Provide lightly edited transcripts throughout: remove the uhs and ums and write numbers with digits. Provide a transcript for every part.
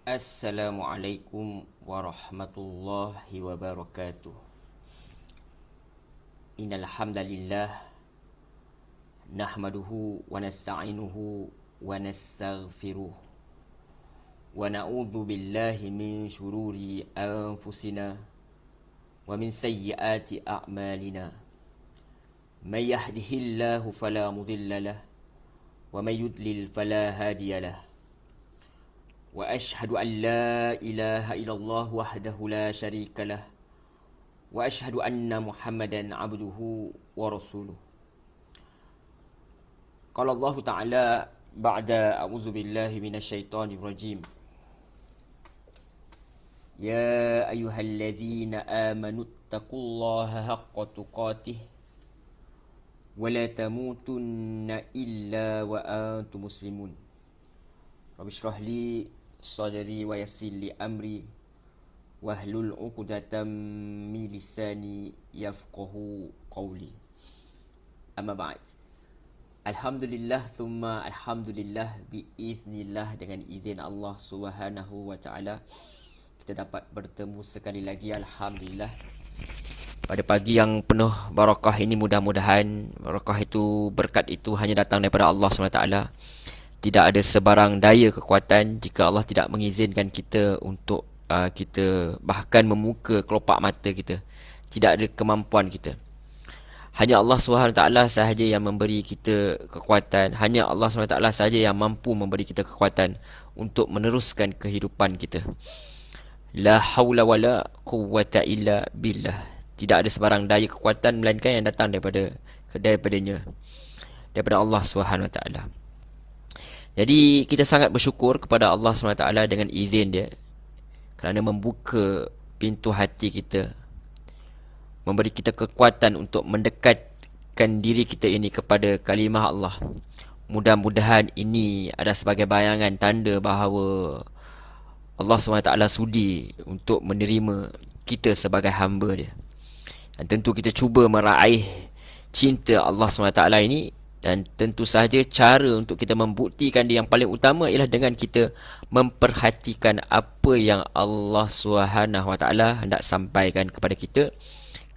Assalamualaikum warahmatullahi wabarakatuh. Innal hamdalillah nahmaduhu wa nasta'inuhu wa nastaghfiruh wa na'udzu billahi min shururi anfusina wa min sayyiati a'malina. May yahdihillahu fala mudilla lahu wa may yudlil fala hadiya lahu. وأشهد أن لا إله إلا الله وحده لا شريك له وأشهد أن محمدا عبده ورسوله. قال الله تعالى بعد أعوذ بالله من الشيطان الرجيم: يا أيها الذين آمنوا اتقوا الله حق تقاته ولا تموتن إلا وأنتم مسلمون. رب اشرح لي صدري ويسر لي أمري واحلل عقدة من لساني يفقهوا قولي. أما بعد. Alhamdulillah thumma alhamdulillah biiznillah, dengan izin Allah Subhanahu wa taala kita dapat bertemu sekali lagi, alhamdulillah, pada pagi yang penuh barakah ini. Mudah-mudahan barakah itu, berkat itu hanya datang daripada Allah Subhanahu wa taala. Tidak ada sebarang daya kekuatan jika Allah tidak mengizinkan kita untuk kita bahkan membuka kelopak mata kita. Tidak ada kemampuan kita. Hanya Allah SWT sahaja yang memberi kita kekuatan. Hanya Allah SWT sahaja yang mampu memberi kita kekuatan untuk meneruskan kehidupan kita. La hawla wa la quwwata illa billah. Tidak ada sebarang daya kekuatan melainkan yang datang daripadanya, daripada Allah SWT. Jadi kita sangat bersyukur kepada Allah SWT dengan izin dia, kerana membuka pintu hati kita, memberi kita kekuatan untuk mendekatkan diri kita ini kepada kalimah Allah. Mudah-mudahan ini ada sebagai bayangan tanda bahawa Allah SWT sudi untuk menerima kita sebagai hamba dia. Dan tentu kita cuba meraih cinta Allah SWT ini. Dan tentu sahaja cara untuk kita membuktikan dia yang paling utama ialah dengan kita memperhatikan apa yang Allah SWT hendak sampaikan kepada kita.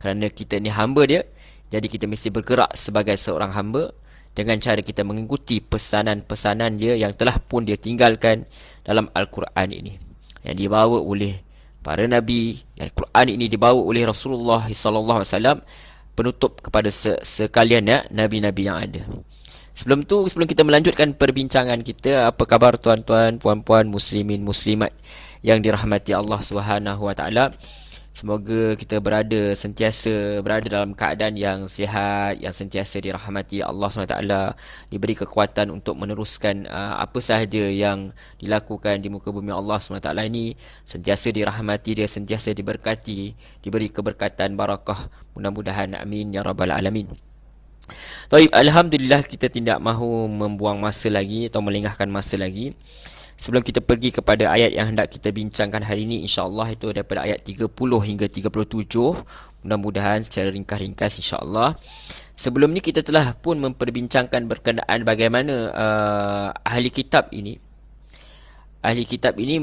Kerana kita ni hamba dia, jadi kita mesti bergerak sebagai seorang hamba dengan cara kita mengikuti pesanan-pesanan dia yang telah pun dia tinggalkan dalam Al-Quran ini, yang dibawa oleh para Nabi. Al-Quran ini dibawa oleh Rasulullah SAW, penutup kepada sekalian Nabi-Nabi yang ada. Sebelum kita melanjutkan perbincangan kita, apa khabar tuan-tuan, puan-puan, muslimin, muslimat yang dirahmati Allah Subhanahu wa taala? Semoga kita sentiasa berada dalam keadaan yang sihat, yang sentiasa dirahmati Allah SWT, diberi kekuatan untuk meneruskan apa sahaja yang dilakukan di muka bumi Allah SWT ini, sentiasa dirahmati dia, sentiasa diberkati, diberi keberkatan, barakah, mudah-mudahan, amin ya rabbal alamin. Taib, alhamdulillah, kita tidak mahu membuang masa lagi atau melengahkan masa lagi. Sebelum kita pergi kepada ayat yang hendak kita bincangkan hari ini, insya-Allah itu daripada ayat 30 hingga 37. Mudah-mudahan secara ringkas-ringkas, insya-Allah. Sebelum ni kita telah pun memperbincangkan berkenaan bagaimana ahli kitab ini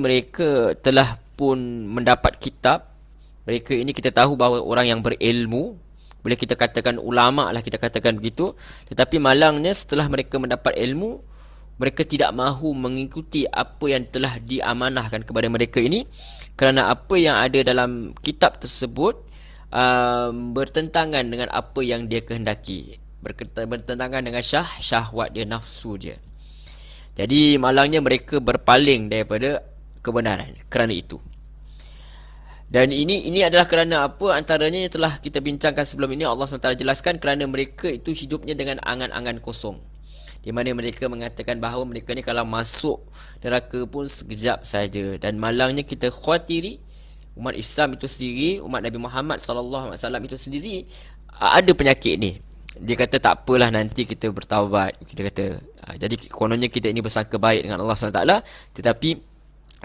mereka telah pun mendapat kitab. Mereka ini kita tahu bahawa orang yang berilmu, boleh kita katakan ulama lah, kita katakan begitu. Tetapi malangnya setelah mereka mendapat ilmu, mereka tidak mahu mengikuti apa yang telah diamanahkan kepada mereka ini, kerana apa yang ada dalam kitab tersebut bertentangan dengan apa yang dia kehendaki, bertentangan dengan syahwat dia, nafsu dia. Jadi malangnya mereka berpaling daripada kebenaran kerana itu. Dan ini adalah kerana apa? Antaranya yang telah kita bincangkan sebelum ini, Allah SWT jelaskan kerana mereka itu hidupnya dengan angan-angan kosong, di mana mereka mengatakan bahawa mereka ni kalau masuk neraka pun sekejap saja. Dan malangnya kita khawatiri umat Islam itu sendiri, umat Nabi Muhammad SAW itu sendiri ada penyakit ni. Dia kata tak apalah, nanti kita bertaubat. Kita kata jadi kononnya kita ini bersangka baik dengan Allah SWT, tetapi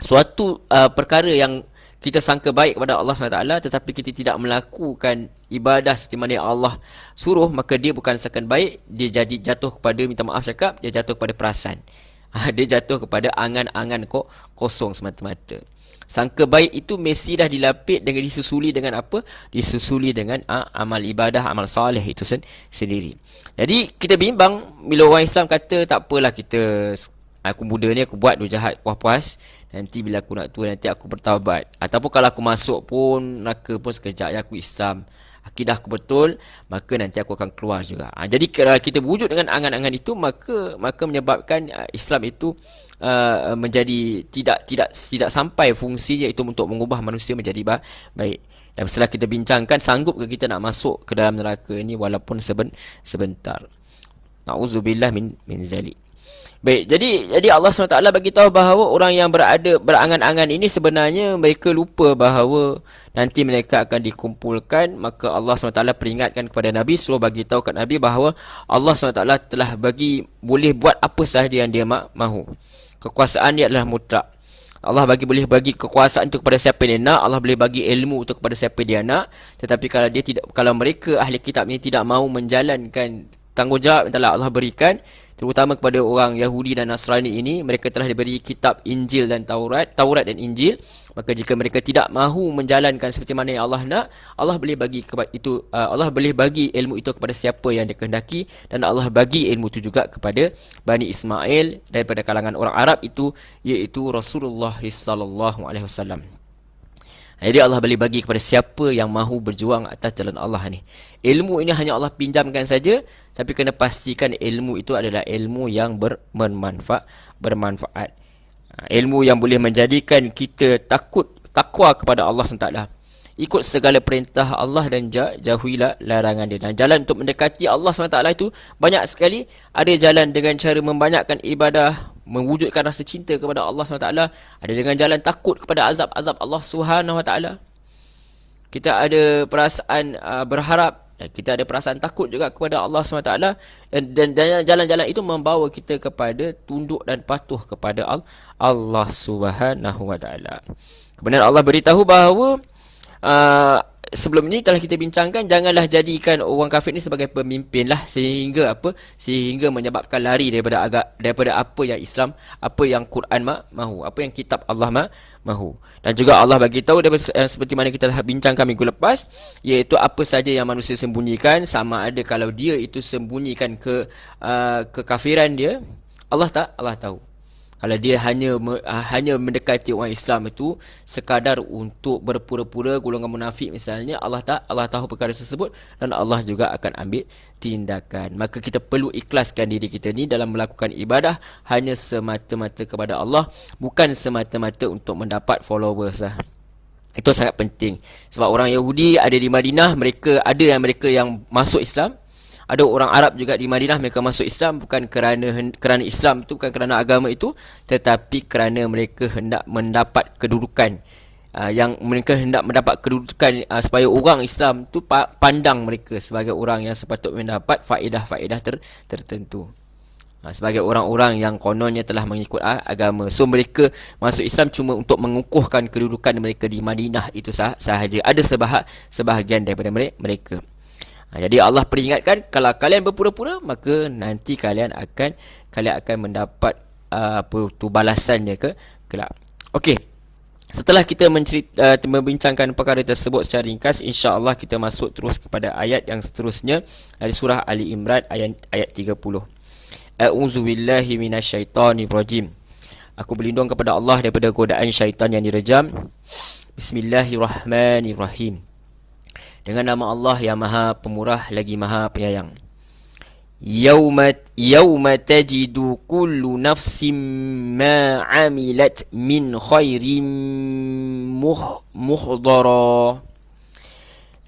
suatu perkara yang kita sangka baik kepada Allah SWT, tetapi kita tidak melakukan ibadah seperti mana yang Allah suruh, maka dia bukan sekadar baik, dia jadi jatuh kepada, minta maaf cakap, dia jatuh kepada perasan. Dia jatuh kepada angan-angan kosong semata-mata. Sangka baik itu mesti dah dilapik dengan disusuli dengan apa? Disusuli dengan amal ibadah, amal soleh itu sendiri. Jadi kita bimbang bila orang Islam kata tak apalah aku muda ni aku buat dua jahat puas-puas, nanti bila aku nak tua nanti aku bertaubat. Ataupun kalau aku masuk pun neraka pun sekejap ya aku Islam. Akidah aku betul, maka nanti aku akan keluar juga. Jadi kalau kita berwujud dengan angan-angan itu, maka menyebabkan Islam itu menjadi tidak sampai fungsinya itu untuk mengubah manusia menjadi baik. Dan setelah kita bincangkan, sanggup ke kita nak masuk ke dalam neraka ini walaupun sebentar. Nauzubillah min zalik. Baik, jadi Allah SWT bagi tahu bahawa orang yang berangan-angan ini sebenarnya mereka lupa bahawa nanti mereka akan dikumpulkan. Maka Allah SWT peringatkan kepada Nabi, suruh bagi tahu kat Nabi bahawa Allah SWT telah boleh buat apa sahaja yang dia mahu. Kekuasaan dia adalah mutlak. Allah boleh bagi kekuasaan itu kepada siapa dia nak. Allah boleh bagi ilmu itu kepada siapa dia nak. Tetapi kalau mereka ahli kitab ini tidak mahu menjalankan tanggungjawab yang telah Allah berikan, terutama kepada orang Yahudi dan Nasrani ini, mereka telah diberi kitab Injil dan Taurat dan Injil. Maka jika mereka tidak mahu menjalankan seperti mana yang Allah nak, Allah boleh bagi Allah boleh bagi ilmu itu kepada siapa yang dia kehendaki, dan Allah bagi ilmu itu juga kepada Bani Ismail daripada kalangan orang Arab itu, iaitu Rasulullah sallallahu alaihi wasallam. Jadi Allah boleh bagi kepada siapa yang mahu berjuang atas jalan Allah ni. Ilmu ini hanya Allah pinjamkan saja, tapi kena pastikan ilmu itu adalah ilmu yang bermanfaat. Ilmu yang boleh menjadikan kita takwa kepada Allah SWT. Ikut segala perintah Allah dan jauhilah larangan dia. Dan jalan untuk mendekati Allah SWT itu banyak sekali. Ada jalan dengan cara membanyakkan ibadah, mewujudkan rasa cinta kepada Allah SWT. Ada dengan jalan takut kepada azab-azab Allah SWT. Kita ada perasaan berharap, dan kita ada perasaan takut juga kepada Allah SWT. Dan jalan-jalan itu membawa kita kepada tunduk dan patuh kepada Allah SWT. Kemudian Allah beritahu bahawa sebelum ini telah kita bincangkan, janganlah jadikan orang kafir ni sebagai pemimpin lah, sehingga menyebabkan lari daripada apa yang Islam, apa yang Quran mahu, apa yang kitab Allah mahu. Dan juga Allah bagi tahu seperti mana kita telah bincangkan minggu lepas, iaitu apa saja yang manusia sembunyikan, sama ada kalau dia itu sembunyikan kekafiran dia, Allah tahu. Kalau dia hanya mendekati orang Islam itu sekadar untuk berpura-pura golongan munafik misalnya, Allah tahu perkara tersebut, dan Allah juga akan ambil tindakan. Maka kita perlu ikhlaskan diri kita ni dalam melakukan ibadah hanya semata-mata kepada Allah, bukan semata-mata untuk mendapat followers lah. Itu sangat penting. Sebab orang Yahudi ada di Madinah, mereka yang masuk Islam. Ada orang Arab juga di Madinah, mereka masuk Islam bukan kerana Islam itu, bukan kerana agama itu, tetapi kerana mereka hendak mendapat kedudukan. Supaya orang Islam tu pandang mereka sebagai orang yang sepatutnya mendapat faedah-faedah tertentu. Sebagai orang-orang yang kononnya telah mengikut agama. So mereka masuk Islam cuma untuk mengukuhkan kedudukan mereka di Madinah itu sahaja. Ada sebahagian daripada mereka. Jadi Allah peringatkan, kalau kalian berpura-pura, maka nanti kalian akan mendapat balasannya kelak. Okey. Setelah kita membincangkan perkara tersebut secara ringkas, insya-Allah kita masuk terus kepada ayat yang seterusnya dari surah Ali Imran ayat 30. A'udzubillahi minasyaitonirrajim. Aku berlindung kepada Allah daripada godaan syaitan yang direjam. Bismillahirrahmanirrahim. Dengan nama Allah yang Maha Pemurah lagi Maha Penyayang. Yauma tajidu kullu nafsim ma 'amilat min khairin muhdara.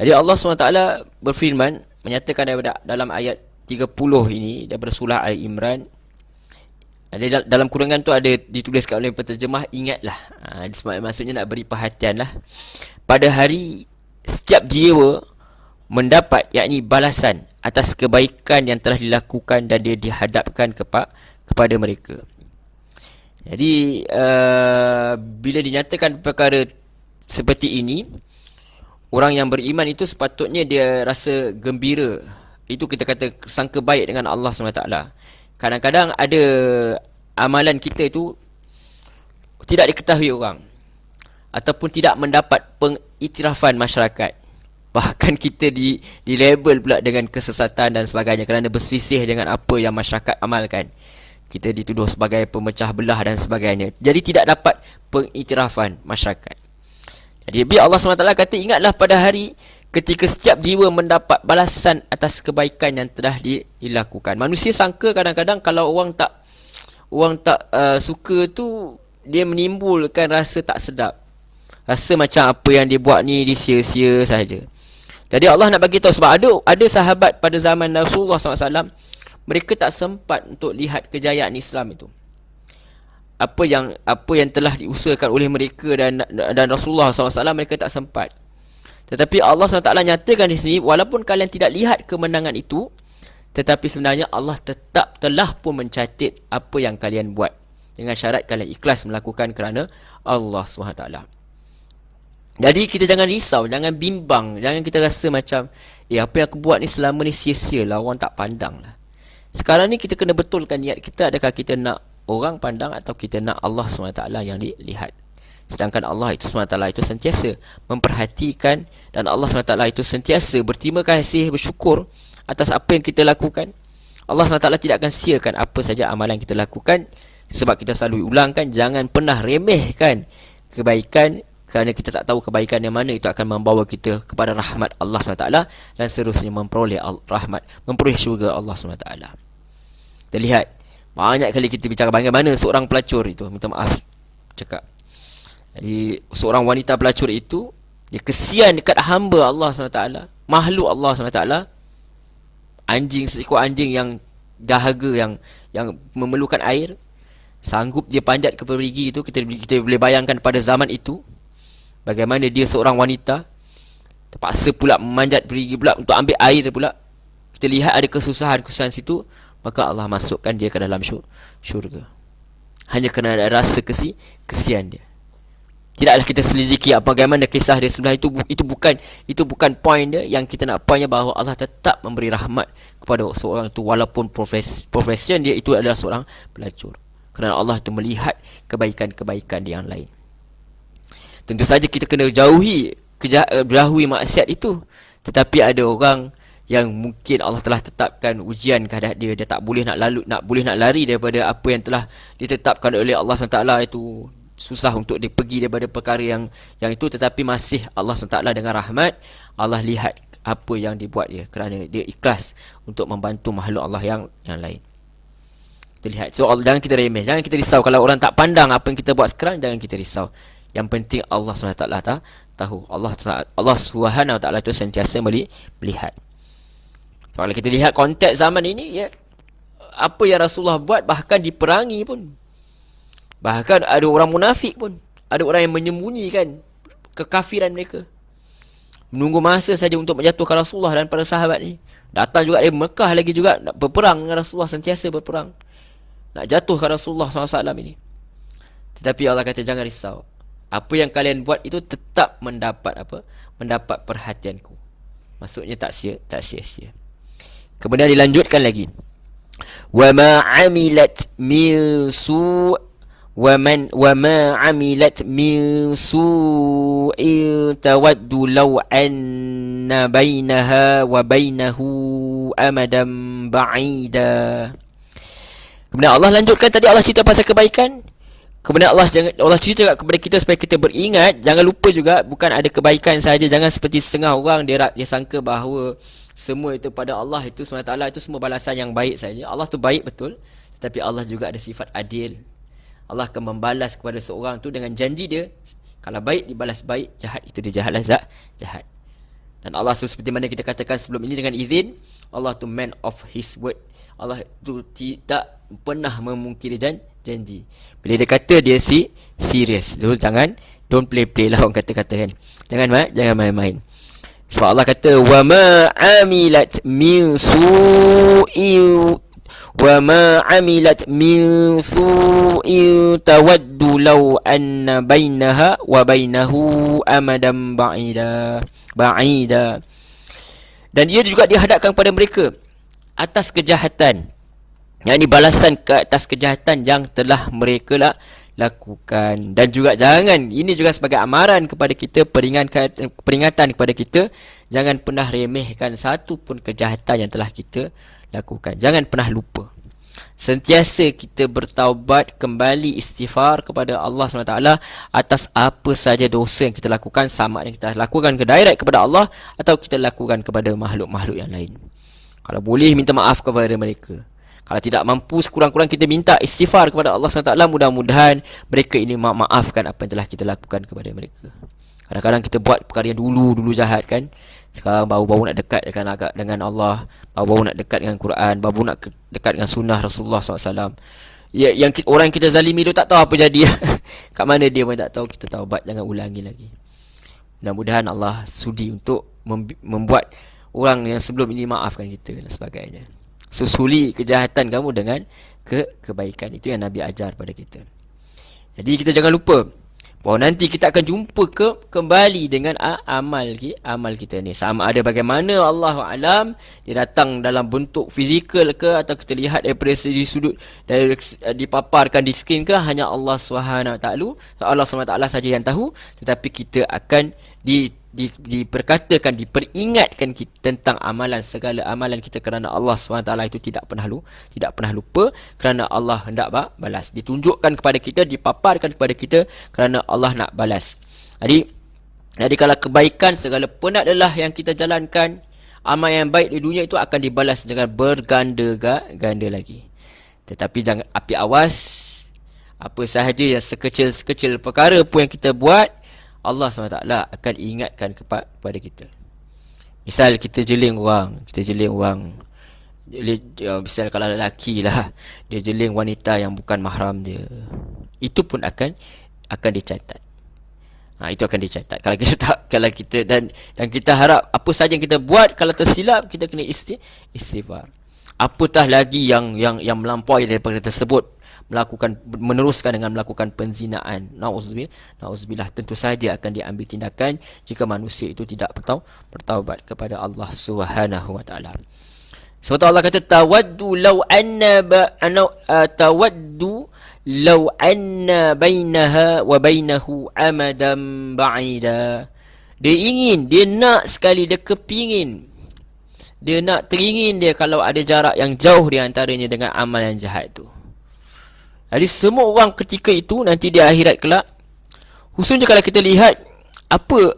Jadi Allah SWT berfirman, menyatakan dalam ayat 30 ini daripada surah Ali Imran. Dalam kurungan tu ada dituliskan oleh penterjemah, ingatlah. Maksudnya nak beri perhatian lah. Pada hari setiap jiwa mendapat, yakni balasan atas kebaikan yang telah dilakukan dan dia dihadapkan kepada mereka. Jadi bila dinyatakan perkara seperti ini, orang yang beriman itu sepatutnya dia rasa gembira. Itu kita kata sangka baik dengan Allah SWT. Kadang-kadang ada amalan kita itu tidak diketahui orang ataupun tidak mendapat pengiktirafan masyarakat, bahkan kita di label pula dengan kesesatan dan sebagainya kerana berselisih dengan apa yang masyarakat amalkan, kita dituduh sebagai pemecah belah dan sebagainya, jadi tidak dapat pengiktirafan masyarakat. Jadi bila Allah SWT kata, ingatlah pada hari ketika setiap jiwa mendapat balasan atas kebaikan yang telah dilakukan. Manusia sangka kadang-kadang kalau orang tak suka tu, dia menimbulkan rasa tak sedap, rasa macam apa yang dia buat ni disia-sia saja. Jadi Allah nak bagi tahu, sebab ada sahabat pada zaman Rasulullah SAW, mereka tak sempat untuk lihat kejayaan Islam itu. Apa yang telah diusahakan oleh mereka dan Rasulullah SAW, mereka tak sempat. Tetapi Allah SWT nyatakan di sini, walaupun kalian tidak lihat kemenangan itu, tetapi sebenarnya Allah tetap telah pun mencatat apa yang kalian buat, dengan syarat kalian ikhlas melakukan kerana Allah SWT. Jadi kita jangan risau, jangan bimbang, jangan kita rasa macam apa yang aku buat ni selama ni sia-sia lah, orang tak pandang lah. Sekarang ni kita kena betulkan niat kita, adakah kita nak orang pandang atau kita nak Allah SWT yang dilihat. Sedangkan Allah itu SWT itu sentiasa memperhatikan, dan Allah SWT itu sentiasa berterima kasih, bersyukur atas apa yang kita lakukan. Allah SWT tidak akan siakan apa saja amalan kita lakukan. Sebab kita selalu ulangkan, jangan pernah remehkan kebaikan, kerana kita tak tahu kebaikan yang mana itu akan membawa kita kepada rahmat Allah SWT, dan seterusnya memperoleh rahmat, memperoleh syurga Allah SWT. Kita lihat, banyak kali kita bicara bagaimana seorang pelacur itu, minta maaf cakap, jadi seorang wanita pelacur itu, dia kesian dekat hamba Allah SWT, makhluk Allah SWT, anjing, seekor anjing yang dahaga, yang memerlukan air, sanggup dia panjat ke perigi itu. Kita boleh bayangkan pada zaman itu bagaimana dia seorang wanita terpaksa pula memanjat perigi pula untuk ambil air pula. Kita lihat ada kesusahan situ, maka Allah masukkan dia ke dalam syurga, hanya kerana ada rasa kesian dia. Tidaklah kita selidiki bagaimana kisah dia sebenarnya, itu bukan point dia. Yang kita nak pointnya bahawa Allah tetap memberi rahmat kepada seorang itu, walaupun profession dia itu adalah seorang pelacur, kerana Allah itu melihat kebaikan-kebaikan yang lain. Tentu saja kita kena jauhi maksiat itu. Tetapi ada orang yang mungkin Allah telah tetapkan ujian kehadap dia, dia tak boleh nak lari daripada apa yang telah ditetapkan oleh Allah SWT itu. Susah untuk dia pergi daripada perkara yang itu, tetapi masih Allah SWT dengan rahmat, Allah lihat apa yang dibuat dia, kerana dia ikhlas untuk membantu makhluk Allah yang lain. Kita lihat. So jangan kita remeh, jangan kita risau kalau orang tak pandang apa yang kita buat sekarang. Jangan kita risau. Yang penting Allah SWT tahu. Allah SWT itu sentiasa melihat. So, kalau kita lihat konteks zaman ini, ya, apa yang Rasulullah buat, bahkan diperangi pun, bahkan ada orang munafik pun, ada orang yang menyembunyikan kekafiran mereka, menunggu masa saja untuk menjatuhkan Rasulullah dan para sahabat ni. Datang juga dari Mekah lagi juga, nak berperang dengan Rasulullah, sentiasa berperang, nak jatuhkan Rasulullah SAW ini. Tetapi Allah kata, jangan risau, apa yang kalian buat itu tetap mendapat mendapat perhatianku. Maksudnya tak sia-sia. Kemudian dilanjutkan lagi, wa ma amilat min su' wa ma amilat min su'in tawaddu law anna bainaha wa bainahu amadan ba'ida. Kemudian Allah lanjutkan, tadi Allah cerita pasal kebaikan. Kemudian Allah cerita kepada kita supaya kita beringat, jangan lupa juga bukan ada kebaikan saja. Jangan seperti setengah orang dia sangka bahawa semua itu pada Allah itu SWT itu semua balasan yang baik saja. Allah tu baik betul, tetapi Allah juga ada sifat adil. Allah akan membalas kepada seorang tu dengan janji dia. Kalau baik dibalas baik, jahat itu dia jahat. Dan Allah tu seperti mana kita katakan sebelum ini dengan izin, Allah tu man of his word. Allah tu tidak pernah memungkiri janji. Bila dia kata dia serius. So, don't play lah orang kata-kata kan. Jangan main-main. Sebab Allah kata, wa ma amilat min su'in tawaddu law anna bainaha wa bainahu amadan ba'ida. Dan ia juga dihadapkan kepada mereka atas kejahatan Yang ini balasan ke atas kejahatan yang telah mereka lakukan. Dan juga jangan, ini juga sebagai amaran kepada kita, peringatan kepada kita, jangan pernah remehkan satu pun kejahatan yang telah kita lakukan. Jangan pernah lupa. Sentiasa kita bertaubat, kembali istighfar kepada Allah SWT atas apa saja dosa yang kita lakukan, sama ada kita lakukan ke direct kepada Allah atau kita lakukan kepada makhluk-makhluk yang lain. Kalau boleh, minta maaf kepada mereka. Kalau tidak mampu, sekurang-kurang kita minta istighfar kepada Allah SWT. Mudah-mudahan mereka ini maafkan apa yang telah kita lakukan kepada mereka. Kadang-kadang kita buat perkara yang dulu jahat kan. Sekarang baru-baru nak dekat dengan Allah, baru-baru nak dekat dengan Quran, baru nak dekat dengan sunnah Rasulullah SAW. Yang orang yang kita zalimi tu tak tahu apa jadi. Kat mana dia pun tak tahu. Kita taubat, jangan ulangi lagi. Mudah-mudahan Allah sudi untuk membuat orang yang sebelum ini maafkan kita dan sebagainya. Susuli kejahatan kamu dengan kebaikan. Itu yang Nabi ajar pada kita. Jadi kita jangan lupa bahawa nanti kita akan jumpa kembali dengan amal kita ni. Sama ada bagaimana Allah Alam, dia datang dalam bentuk fizikal ke, atau kita lihat daripada segi sudut, dari dipaparkan di skrin ke, hanya Allah SWT saja yang tahu. Tetapi kita akan diperkatakan, diperingatkan kita tentang amalan, segala amalan kita, kerana Allah SWT itu tidak pernah lupa, kerana Allah hendak balas. Ditunjukkan kepada kita, dipaparkan kepada kita kerana Allah nak balas. Jadi kalau kebaikan, segala penat lelah yang kita jalankan, amal yang baik di dunia itu akan dibalas dengan berganda-ganda lagi. Tetapi jangan api awas, apa sahaja yang sekecil-sekecil perkara pun yang kita buat, Allah SWT akan ingatkan kepada kita. Misal kita jeling orang. Misal kalau lelaki lah, dia jeling wanita yang bukan mahram dia, itu pun akan dicatat. Itu akan dicatat. Kalau kita dan kita harap apa saja yang kita buat, kalau tersilap kita kena istighfar. Apatah lagi yang melampaui daripada tersebut, meneruskan dengan melakukan penzinaan. Nauzubillah, tentu saja akan diambil tindakan jika manusia itu tidak bertaubat kepada Allah Subhanahu wa taala. Sebab Allah kata tawaddu law anna bainaha wa bainahu amadan ba'ida. Dia nak sekali, dia kepingin, dia nak teringin dia kalau ada jarak yang jauh di antaranya dengan amal yang jahat tu. Jadi semua orang ketika itu nanti di akhirat kelak, khususnya kalau kita lihat apa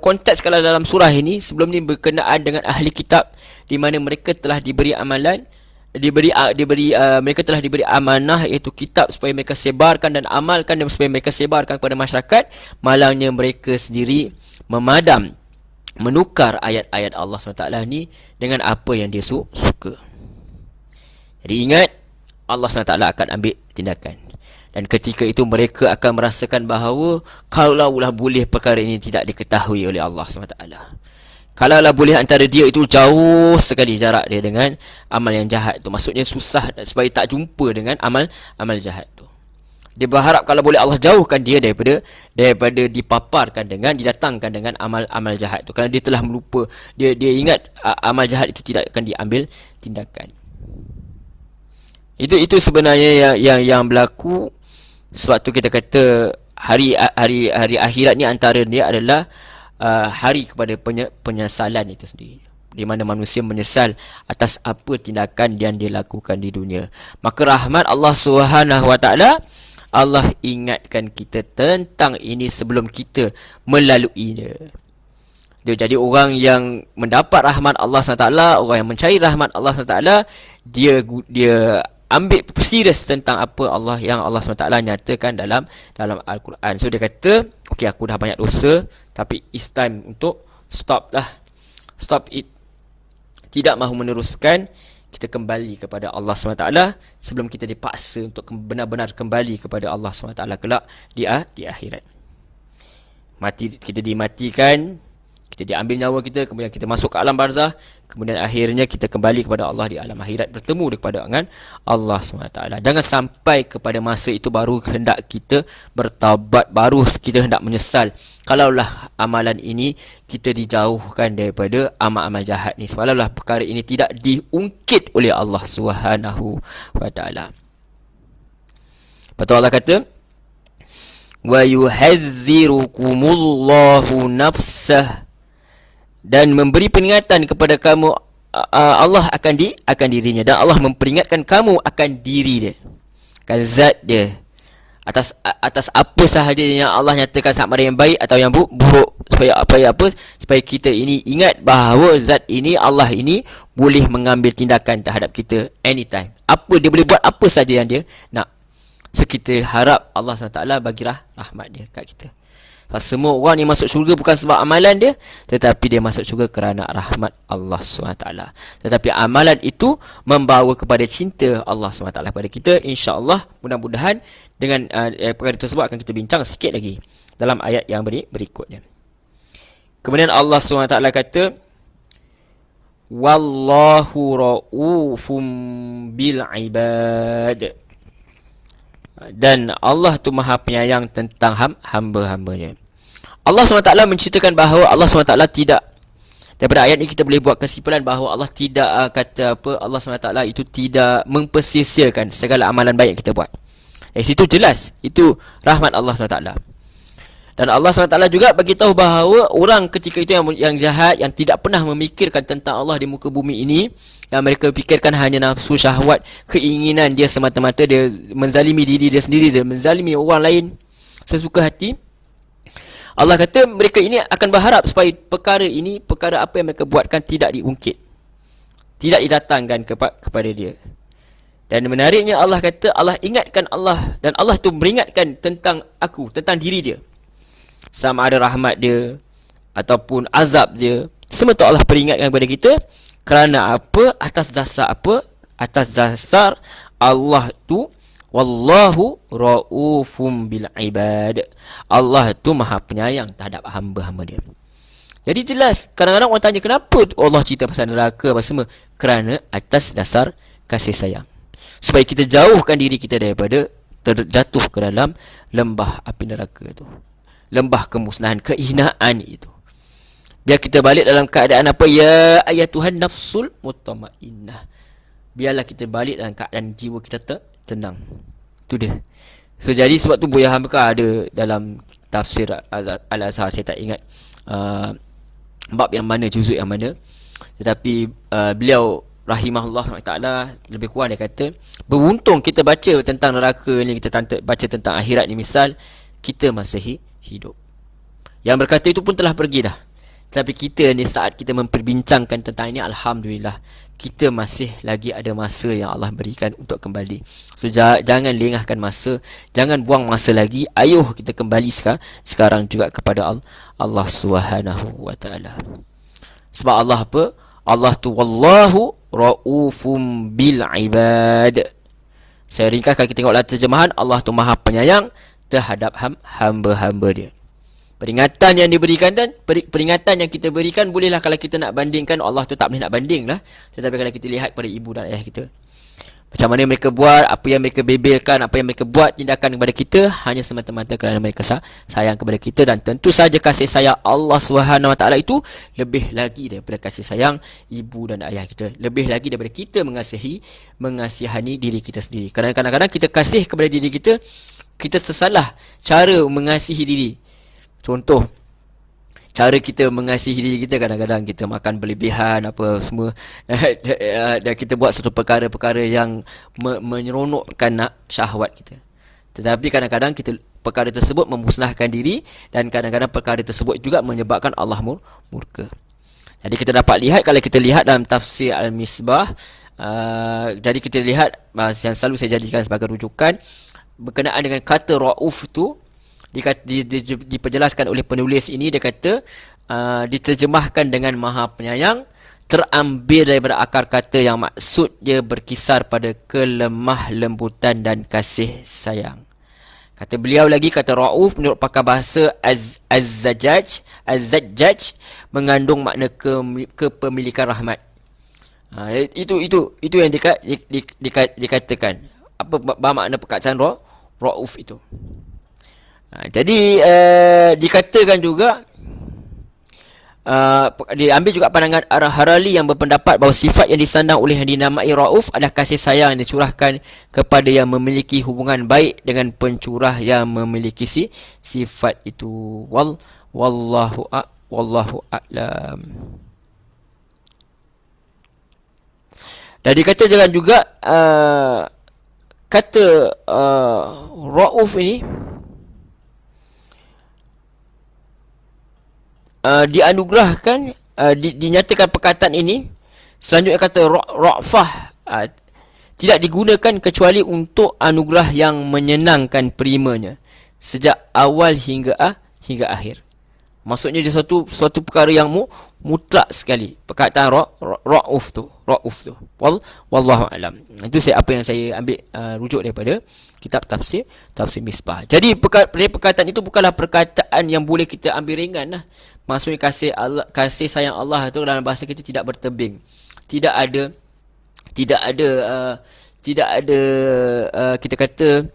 konteks kalau dalam surah ini, sebelum ni berkenaan dengan ahli kitab, di mana mereka telah diberi amalan, mereka telah diberi amanah, iaitu kitab, supaya mereka sebarkan dan amalkan, dan supaya mereka sebarkan kepada masyarakat. Malangnya mereka sendiri menukar ayat-ayat Allah SWT ni dengan apa yang dia suka. Jadi ingat, Allah SWT akan ambil tindakan. Dan ketika itu mereka akan merasakan bahawa kalaulah boleh perkara ini tidak diketahui oleh Allah SWT. Kalaulah boleh antara dia itu jauh sekali jarak dia dengan amal yang jahat tu. Maksudnya susah supaya tak jumpa dengan amal jahat tu. Dia berharap kalau boleh Allah jauhkan dia daripada dipaparkan dengan, didatangkan dengan amal jahat tu. Kerana dia telah melupa, dia ingat amal jahat itu tidak akan diambil tindakan. Itu sebenarnya yang berlaku. Sebab tu kita kata hari akhirat ni antara dia adalah hari kepada penyesalan itu sendiri, di mana manusia menyesal atas apa tindakan yang dia lakukan di dunia. Maka rahmat Allah Subhanahu wa taala, Allah ingatkan kita tentang ini sebelum kita melaluinya. Dia jadi orang yang mendapat rahmat Allah SWT, orang yang mencari rahmat Allah SWT, dia ambil serius tentang apa yang Allah SWT nyatakan dalam Al-Quran. So dia kata, okey, aku dah banyak dosa, tapi it's time untuk stop it. Tidak mahu meneruskan, kita kembali kepada Allah SWT sebelum kita dipaksa untuk benar-benar kembali kepada Allah SWT kelak di akhirat. Kita dimatikan, kita Kita diambil nyawa kita, kemudian kita masuk ke alam barzah, kemudian akhirnya kita kembali kepada Allah di alam akhirat, bertemu dengan Allah SWT. Jangan sampai kepada masa itu baru hendak kita bertaubat, baru kita hendak menyesal. Kalaulah amalan ini kita dijauhkan daripada amal-amal jahat ni. Kalaulah perkara ini tidak diungkit oleh Allah SWT. Betul Allah kata, wa yuhadzirukumullahu nafsah, dan memberi peringatan kepada kamu Allah akan dirinya, dan Allah memperingatkan kamu akan diri dia, kan zat dia, atas apa sahaja yang Allah nyatakan sama ada yang baik atau yang buruk, supaya kita ini ingat bahawa zat ini, Allah ini boleh mengambil tindakan terhadap kita anytime. Dia boleh buat apa saja yang dia nak. So kita harap Allah SWT bagi rahmat dia kat kita. Semua orang yang masuk syurga bukan sebab amalan dia, tetapi dia masuk syurga kerana rahmat Allah SWT. Tetapi amalan itu membawa kepada cinta Allah SWT kepada kita. InsyaAllah, mudah-mudahan dengan perkara tersebut akan kita bincang sikit lagi dalam ayat yang berikutnya. Kemudian Allah SWT kata, wallahu ra'ufum bil ibad, dan Allah tu maha penyayang tentang hamba-hambanya. Allah SWT menceritakan bahawa Allah SWT tidak, daripada ayat ini kita boleh buat kesimpulan bahawa Allah tidak Allah SWT itu tidak mempersisiakan segala amalan baik yang kita buat. Dari situ jelas itu rahmat Allah SWT. Dan Allah SWT juga bagi tahu bahawa orang ketika itu yang jahat, yang tidak pernah memikirkan tentang Allah di muka bumi ini, yang mereka fikirkan hanya nafsu, syahwat, keinginan dia semata-mata, dia menzalimi diri dia sendiri, dia menzalimi orang lain sesuka hati. Allah kata mereka ini akan berharap supaya perkara ini, perkara apa yang mereka buatkan tidak diungkit, tidak didatangkan kepada dia. Dan menariknya Allah kata, Allah ingatkan Allah, dan Allah tu meringatkan tentang aku, tentang diri dia. Sama ada rahmat dia ataupun azab dia, semua tu Allah peringatkan kepada kita. Kerana apa? Atas dasar apa? Atas dasar Allah tu wallahu ra'ufum bil ibad. Allah tu maha penyayang terhadap hamba-hamba dia. Jadi jelas, kadang-kadang orang tanya kenapa Allah cerita pasal neraka apa semua? Kerana atas dasar kasih sayang, supaya kita jauhkan diri kita daripada terjatuh ke dalam lembah api neraka itu, lembah kemusnahan, kehinaan itu. Biar kita balik dalam keadaan apa? Ya ayatuhan nafsul mutmainnah. Biarlah kita balik dalam keadaan jiwa kita tenang. Itu dia. So jadi sebab tu Buya Hamka ada dalam tafsir Al-Azhar, saya tak ingat bab yang mana, juzuk yang mana, tetapi beliau rahimahullah ta'ala lebih kurang dia kata, beruntung kita baca tentang neraka ni, kita baca tentang akhirat ni, misal kita masih hidup. Yang berkata itu pun telah pergi dah. Tapi kita ni saat kita memperbincangkan tentang ini, alhamdulillah, kita masih lagi ada masa yang Allah berikan untuk kembali. So jangan lengahkan masa, jangan buang masa lagi. Ayuh kita kembali sekarang juga kepada Allah Subhanahu wa taala. Sebab Allah apa? Allah tu wallahu raufum bil ibad. Saya ringkas, kalau kita tengok dalam terjemahan, Allah tu maha penyayang terhadap hamba-hamba dia. Peringatan yang diberikan, dan peringatan yang kita berikan, bolehlah kalau kita nak bandingkan, Allah tu tak boleh nak banding lah. Tetapi kalau kita lihat pada ibu dan ayah kita, macam mana mereka buat, apa yang mereka bebelkan, apa yang mereka buat tindakan kepada kita, hanya semata-mata kerana mereka sayang kepada kita. Dan tentu saja kasih sayang Allah SWT itu lebih lagi daripada kasih sayang ibu dan ayah kita, lebih lagi daripada kita mengasihani diri kita sendiri. Kerana kadang-kadang kita kasih kepada diri kita, kita tersalah cara mengasihi diri. Contoh, cara kita mengasihi diri kita, kadang-kadang kita makan berlebihan apa semua, dan kita buat satu perkara-perkara yang menyeronokkan syahwat kita. Tetapi kadang-kadang perkara tersebut memusnahkan diri, dan kadang-kadang perkara tersebut juga menyebabkan Allah murka. Jadi kita dapat lihat, kalau kita lihat dalam tafsir Al-Misbah, jadi kita lihat yang selalu saya jadikan sebagai rujukan berkenaan dengan kata Rauf tu, diperjelaskan oleh penulis ini. Dia kata diterjemahkan dengan maha penyayang, terambil daripada akar kata yang maksud dia berkisar pada kelemah lembutan dan kasih sayang. Kata beliau lagi, kata Rauf menurut pakar bahasa Az-Zajjaj mengandung makna kepemilikan rahmat. Itu yang dikatakan. Apa makna perkataan Rauf itu? Jadi dikatakan juga, diambil juga pandangan Ar-Harali yang berpendapat bahawa sifat yang disandang oleh yang dinamai Rauf adalah kasih sayang yang dicurahkan kepada yang memiliki hubungan baik dengan pencurah yang memiliki sifat itu. Wallahu a'lam. Dan dikatakan juga kata Rauf ini dianugerahkan, dinyatakan perkataan ini. Selanjutnya kata Ra'fah tidak digunakan kecuali untuk anugerah yang menyenangkan penerimanya sejak awal hingga akhir. Maksudnya dia suatu perkara yang mutlak sekali. Perkataan Ra'uf tu. Wallahu alam. Itu apa yang saya ambil rujuk daripada kitab tafsir Misbah. Jadi perkataan itu bukanlah perkataan yang boleh kita ambil ringan lah. Maksudnya kasih sayang Allah itu dalam bahasa kita tidak bertebing. Tidak ada kita kata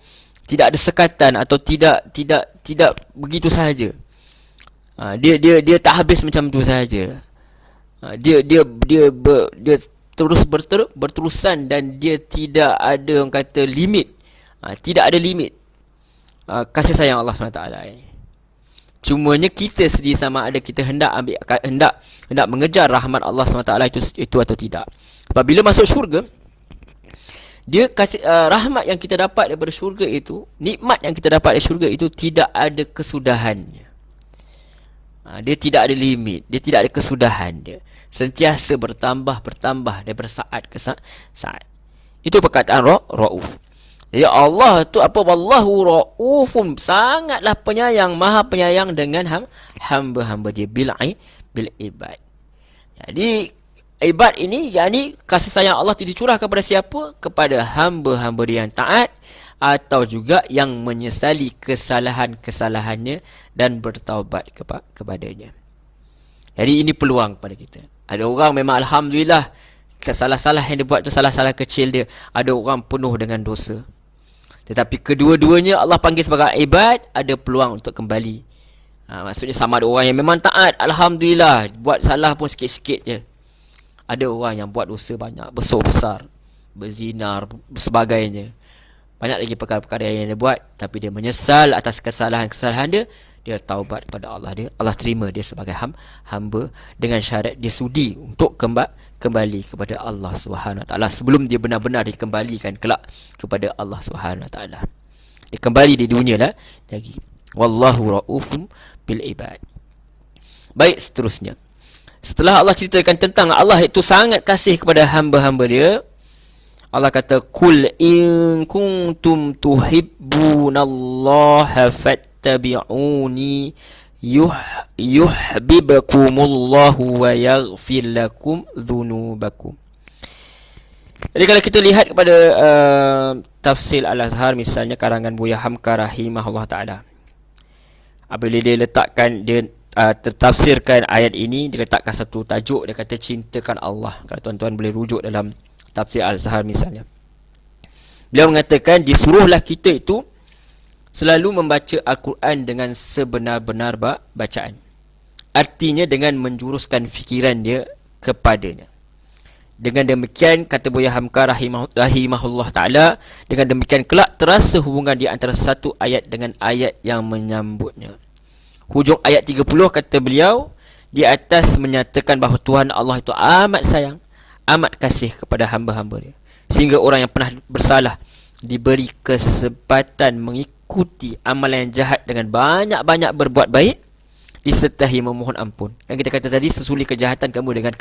tidak ada sekatan atau tidak begitu sahaja. Dia tak habis macam tu sahaja. Dia terus berterusan dan dia tidak ada orang kata limit. Tidak ada limit kasih sayang Allah SWT ini. Cumanya kita sendiri sama ada kita hendak mengejar rahmat Allah SWT itu atau tidak. Apabila masuk syurga, dia kasih rahmat yang kita dapat daripada syurga itu, nikmat yang kita dapat dari syurga itu tidak ada kesudahannya. Dia tidak ada limit, dia tidak ada kesudahan dia. Sentiasa bertambah daripada saat ke saat. Itu perkataan Rauf. Jadi Allah tu apa? Wallahu Raufun, sangatlah penyayang, maha penyayang dengan hamba-hamba dia bil ibad. Jadi ibad ini yakni kasih sayang Allah itu dicurahkan kepada siapa? Kepada hamba-hamba dia yang taat atau juga yang menyesali kesalahan-kesalahannya dan bertaubat kepadanya. Jadi ini peluang pada kita. Ada orang memang alhamdulillah salah-salah yang dia buat tu salah-salah kecil dia. Ada orang penuh dengan dosa. Tetapi kedua-duanya Allah panggil sebagai ibad, ada peluang untuk kembali. Maksudnya sama ada orang yang memang taat, alhamdulillah, buat salah pun sikit-sikit je. Ada orang yang buat dosa banyak, besar-besar, berzinar, sebagainya. Banyak lagi perkara-perkara yang dia buat, tapi dia menyesal atas kesalahan-kesalahan dia. Dia taubat kepada Allah dia. Allah terima dia sebagai hamba dengan syarat dia sudi untuk kembali kepada Allah SWT sebelum dia benar-benar dikembalikan kelak kepada Allah SWT. Dia kembali di dunia lah lagi. Wallahu ra'ufum bil ibad. Baik, seterusnya. Setelah Allah ceritakan tentang Allah itu sangat kasih kepada hamba-hamba dia, Allah kata, Kul in kuntum tuhibbunallaha fattabi'uni yuhibbukumullahu wa yaghfir lakum dhunubakum. Jadi kalau kita lihat kepada tafsir Al-Azhar misalnya karangan Buya Hamka rahimahullah ta'ala, apabila dia letakkan, dia tertafsirkan ayat ini, dia letakkan satu tajuk, dia kata cintakan Allah. Kalau tuan-tuan boleh rujuk dalam tafsir Al-Azhar misalnya, beliau mengatakan disuruhlah kita itu selalu membaca Al-Quran dengan sebenar-benar bacaan. Artinya dengan menjuruskan fikiran dia kepadanya. Dengan demikian, kata Buya Hamka rahimahullah ta'ala, dengan demikian kelak terasa hubungan di antara satu ayat dengan ayat yang menyambutnya. Hujung ayat 30 kata beliau, di atas menyatakan bahawa Tuhan Allah itu amat sayang, amat kasih kepada hamba-hamba dia, sehingga orang yang pernah bersalah diberi kesempatan mengikuti amalan yang jahat dengan banyak-banyak berbuat baik, disertai memohon ampun. Kan kita kata tadi, sesuli kejahatan kamu dengan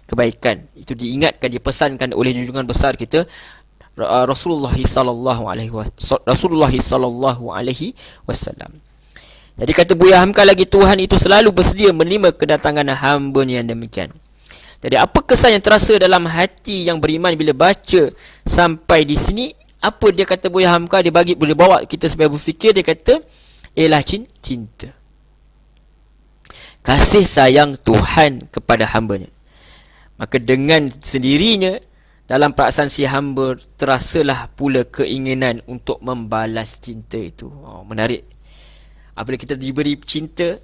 kebaikan. Itu diingatkan, dipesankan oleh junjungan besar kita Rasulullah sallallahu alaihi wasallam. Jadi kata Buya Hamka lagi, Tuhan itu selalu bersedia menerima kedatangan hamba-Nya yang demikian. Jadi apa kesan yang terasa dalam hati yang beriman bila baca sampai di sini Apa dia kata Buya Hamka? Dia boleh bawa kita supaya berfikir. Dia kata ialah cinta, kasih sayang Tuhan kepada hambanya. Maka dengan sendirinya dalam perasaan si hamba terasalah pula keinginan untuk membalas cinta itu. Menarik. Apabila kita diberi cinta,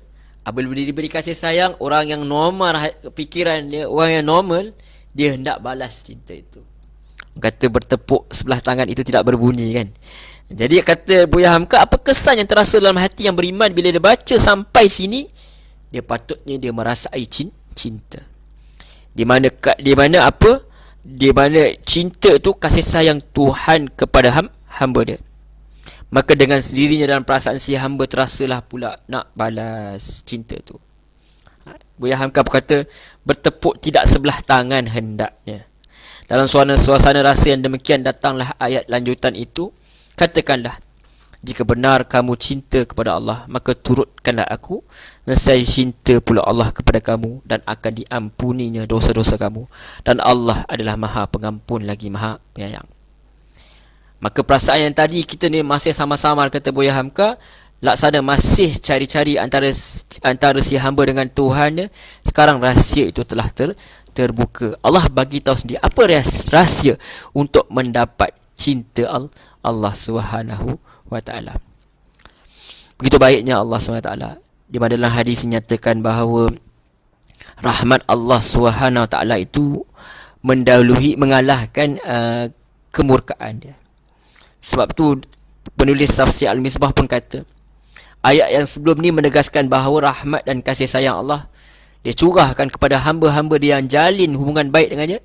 apabila diberi kasih sayang, orang yang normal fikiran dia, orang yang normal, dia hendak balas cinta itu. Kata bertepuk sebelah tangan itu tidak berbunyi kan. Jadi kata Buya Hamka, apa kesan yang terasa dalam hati yang beriman bila dia baca sampai sini? Dia patutnya dia merasai cinta. Di mana apa? Di mana cinta tu kasih sayang Tuhan kepada hamba dia. Maka dengan sendirinya dalam perasaan si hamba terasalah pula nak balas cinta tu. Buya Hamka berkata, bertepuk tidak sebelah tangan hendaknya. Dalam suasana rasa yang demikian datanglah ayat lanjutan itu. Katakanlah, jika benar kamu cinta kepada Allah, maka turutkanlah aku. Nescaya cinta pula Allah kepada kamu dan akan diampuninya dosa-dosa kamu. Dan Allah adalah Maha Pengampun lagi Maha Penyayang. Maka perasaan yang tadi kita ni masih sama-sama, kata Buya Hamka, laksana masih cari-cari antara si hamba dengan Tuhan. Sekarang rahsia itu telah terbuka. Allah bagi tahu sendiri apa rahsia untuk mendapat cinta Allah Subhanahu wa taala. Begitu baiknya Allah Subhanahu wa taala. Di mana dalam hadis dinyatakan bahawa rahmat Allah Subhanahu wa taala itu mengalahkan kemurkaan dia. Sebab tu penulis tafsir Al-Misbah pun kata, ayat yang sebelum ni menegaskan bahawa rahmat dan kasih sayang Allah dia curahkan kepada hamba-hamba dia yang jalin hubungan baik dengannya,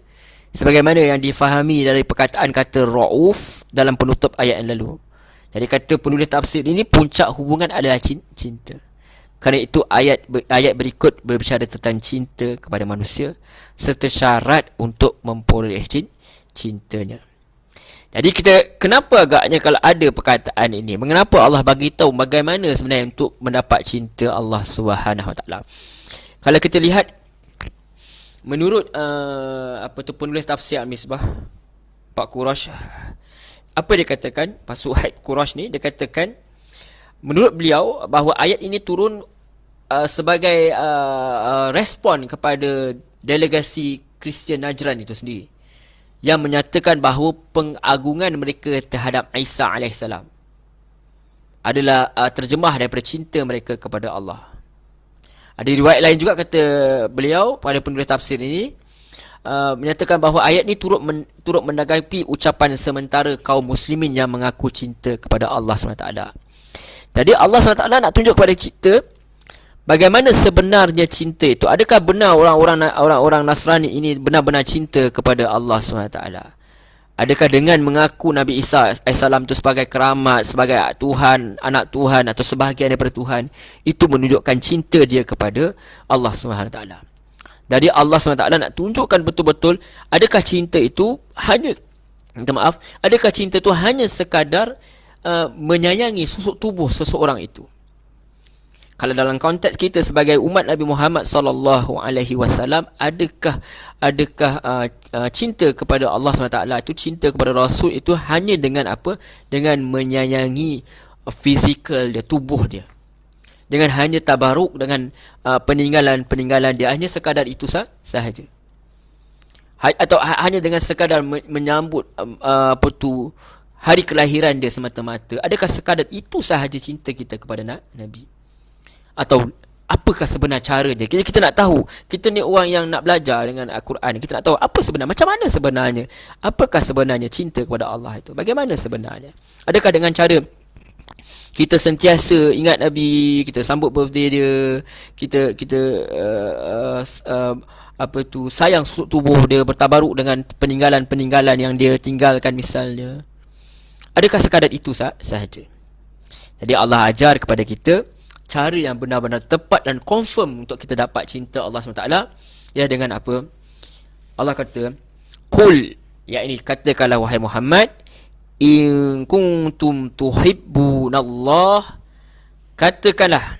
sebagaimana yang difahami dari perkataan kata Ra'uf dalam penutup ayat yang lalu. Jadi kata penulis tafsir ini, puncak hubungan adalah cinta. Kerana itu ayat berikut berbicara tentang cinta kepada manusia serta syarat untuk memperoleh cintanya. Jadi kenapa agaknya kalau ada perkataan ini, mengapa Allah bagi tahu bagaimana sebenarnya untuk mendapat cinta Allah Subhanahu wa taala? Kalau kita lihat menurut penulis tafsir Al-Misbah, Pak Qurash, apa dia katakan? Pak Suhaib Qurash ni dia katakan, menurut beliau bahawa ayat ini turun sebagai respon kepada delegasi Kristian Najran itu sendiri, yang menyatakan bahawa pengagungan mereka terhadap Isa AS adalah terjemah daripada cinta mereka kepada Allah. Ada riwayat lain juga kata beliau pada penulis tafsir ini, menyatakan bahawa ayat ini turut menanggapi ucapan sementara kaum muslimin yang mengaku cinta kepada Allah SWT. Jadi Allah SWT nak tunjuk kepada kita bagaimana sebenarnya cinta itu. Adakah benar orang Nasrani ini benar-benar cinta kepada Allah SWT? Adakah dengan mengaku Nabi Isa AS itu sebagai keramat, sebagai Tuhan, anak Tuhan atau sebahagian daripada Tuhan, itu menunjukkan cinta dia kepada Allah SWT? Jadi Allah SWT nak tunjukkan betul-betul, adakah cinta itu adakah cinta itu hanya sekadar menyayangi susuk tubuh seseorang itu? Kalau dalam konteks kita sebagai umat Nabi Muhammad sallallahu alaihi wasallam, adakah cinta kepada Allah SWT itu, cinta kepada Rasul itu hanya dengan apa? Dengan menyayangi fizikal dia, tubuh dia. Dengan hanya tabaruk dengan peninggalan dia, hanya sekadar itu sahaja. Atau hanya dengan sekadar menyambut hari kelahiran dia semata-mata. Adakah sekadar itu sahaja cinta kita kepada Nabi? Atau apakah sebenar caranya? Kita nak tahu. Kita ni orang yang nak belajar dengan Al-Quran. Kita nak tahu apa sebenarnya, macam mana sebenarnya, apakah sebenarnya cinta kepada Allah itu, bagaimana sebenarnya. Adakah dengan cara kita sentiasa ingat Nabi, kita sambut birthday dia, kita sayang susuk tubuh dia, bertabaruk dengan peninggalan-peninggalan yang dia tinggalkan misalnya. Adakah sekadar itu sahaja? Jadi Allah ajar kepada kita cara yang benar-benar tepat dan confirm untuk kita dapat cinta Allah SWT, ya, dengan apa? Allah kata, Qul, yakni katakanlah wahai Muhammad, in kuntum tuhibbunallah, katakanlah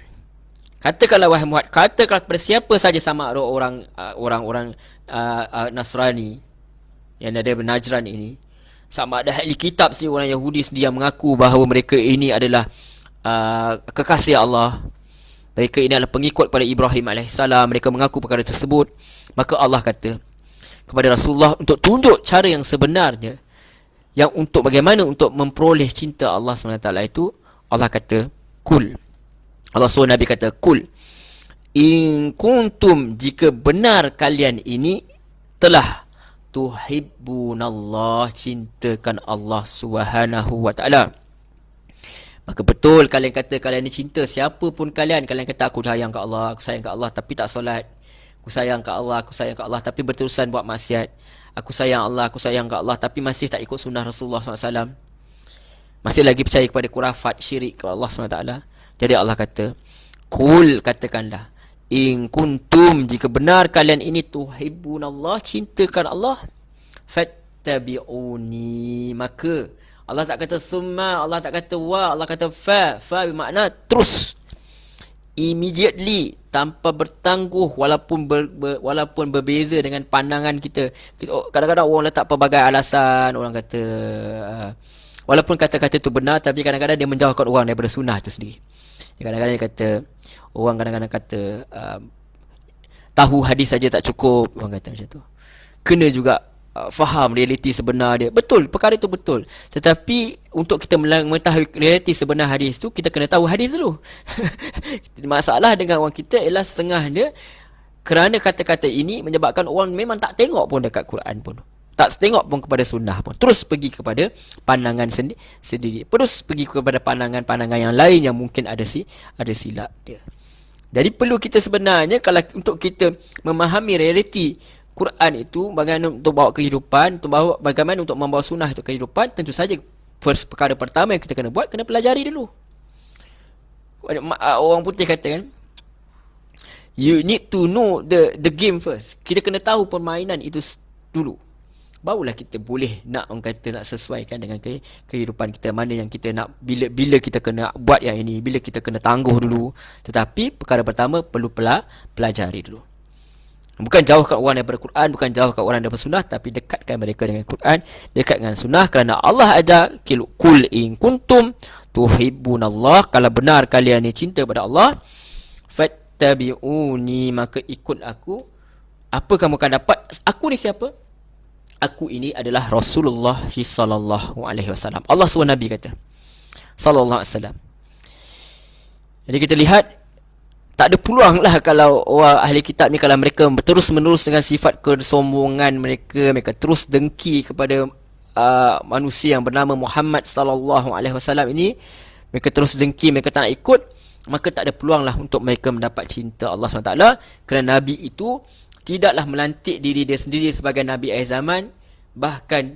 wahai Muhammad, katakanlah kepada siapa saja, sama ada orang Nasrani yang ada Najran ini, Sama ada ahli kitab sendiri, orang Yahudi sendiri yang mengaku bahawa mereka ini adalah kekasih Allah. Mereka ini adalah pengikut pada Ibrahim AS. Mereka mengaku perkara tersebut. Maka Allah kata kepada Rasulullah untuk tunjuk cara yang sebenarnya, yang untuk bagaimana untuk memperoleh cinta Allah SWT itu, Allah kata kul. Allah suruh Nabi kata kul, in kuntum, jika benar kalian ini telah tuhibbunallah, cintakan Allah Subhanahu wa taala. Maka betul kalian kata kalian ni cinta siapa pun kalian kata aku sayang ke Allah, aku sayang ke Allah tapi tak solat. Aku sayang ke Allah, aku sayang ke Allah tapi berterusan buat maksiat. Aku sayang ke Allah tapi masih tak ikut sunnah Rasulullah SAW. Masih lagi percaya kepada khurafat, syirik kepada Allah SWT. Jadi Allah kata, qul, katakanlah, in kuntum, jika benar kalian ini tuhibbunallah, cintakan Allah, fattabi'uni, maka Allah tak kata summa, Allah tak kata wa, Allah kata fa bermakna terus, immediately, tanpa bertangguh, walaupun berbeza dengan pandangan kita. Kadang-kadang orang letak pelbagai alasan, orang kata walaupun kata-kata itu benar, tapi kadang-kadang dia menjauhkan orang daripada sunnah itu sendiri. Kadang-kadang dia kata, orang kadang-kadang kata tahu hadis saja tak cukup, orang kata macam tu. Kena juga faham realiti sebenar dia. Betul, perkara itu betul. Tetapi untuk kita mengetahui realiti sebenar hadis tu, kita kena tahu hadis dulu. Masalah dengan orang kita ialah setengah dia, kerana kata-kata ini menyebabkan orang memang tak tengok pun dekat Quran pun, tak tengok pun kepada sunnah pun, terus pergi kepada pandangan sendiri, terus pergi kepada pandangan-pandangan yang lain yang mungkin ada silap dia. Jadi perlu kita sebenarnya, kalau untuk kita memahami realiti Quran itu, bagaimana untuk bawa kehidupan, bagaimana untuk membawa sunnah itu kehidupan, tentu saja perkara pertama yang kita kena buat, kena pelajari dulu. Orang putih kata kan, you need to know the game first. Kita kena tahu permainan itu dulu, barulah kita boleh nak, orang kata, nak sesuaikan dengan kehidupan kita, mana yang kita nak, bila kita kena buat yang ini, bila kita kena tangguh dulu. Tetapi perkara pertama perlu pelajari dulu. Bukan jauhkan orang daripada Quran, bukan jauhkan orang daripada sunnah, tapi dekatkan mereka dengan Quran, dekat dengan sunnah. Kerana Allah ajak, kul in kuntum tuhibbunallah, kalau benar kalian ni cinta pada Allah, fattabi'uni, maka ikut aku. Apa kamu akan dapat? Aku ni siapa? Aku ini adalah Rasulullah sallallahu alaihi wasallam. Allah SWT Nabi kata sallallahu alaihi wasallam. Jadi kita lihat, tak ada peluang lah kalau orang ahli kitab ni, kalau mereka terus menerus dengan sifat kesombongan mereka terus dengki kepada manusia yang bernama Muhammad sallallahu alaihi wasallam ini, mereka terus dengki, mereka tak nak ikut, maka tak ada peluang lah untuk mereka mendapat cinta Allah SWT. Kerana Nabi itu tidaklah melantik diri dia sendiri sebagai Nabi akhir zaman, bahkan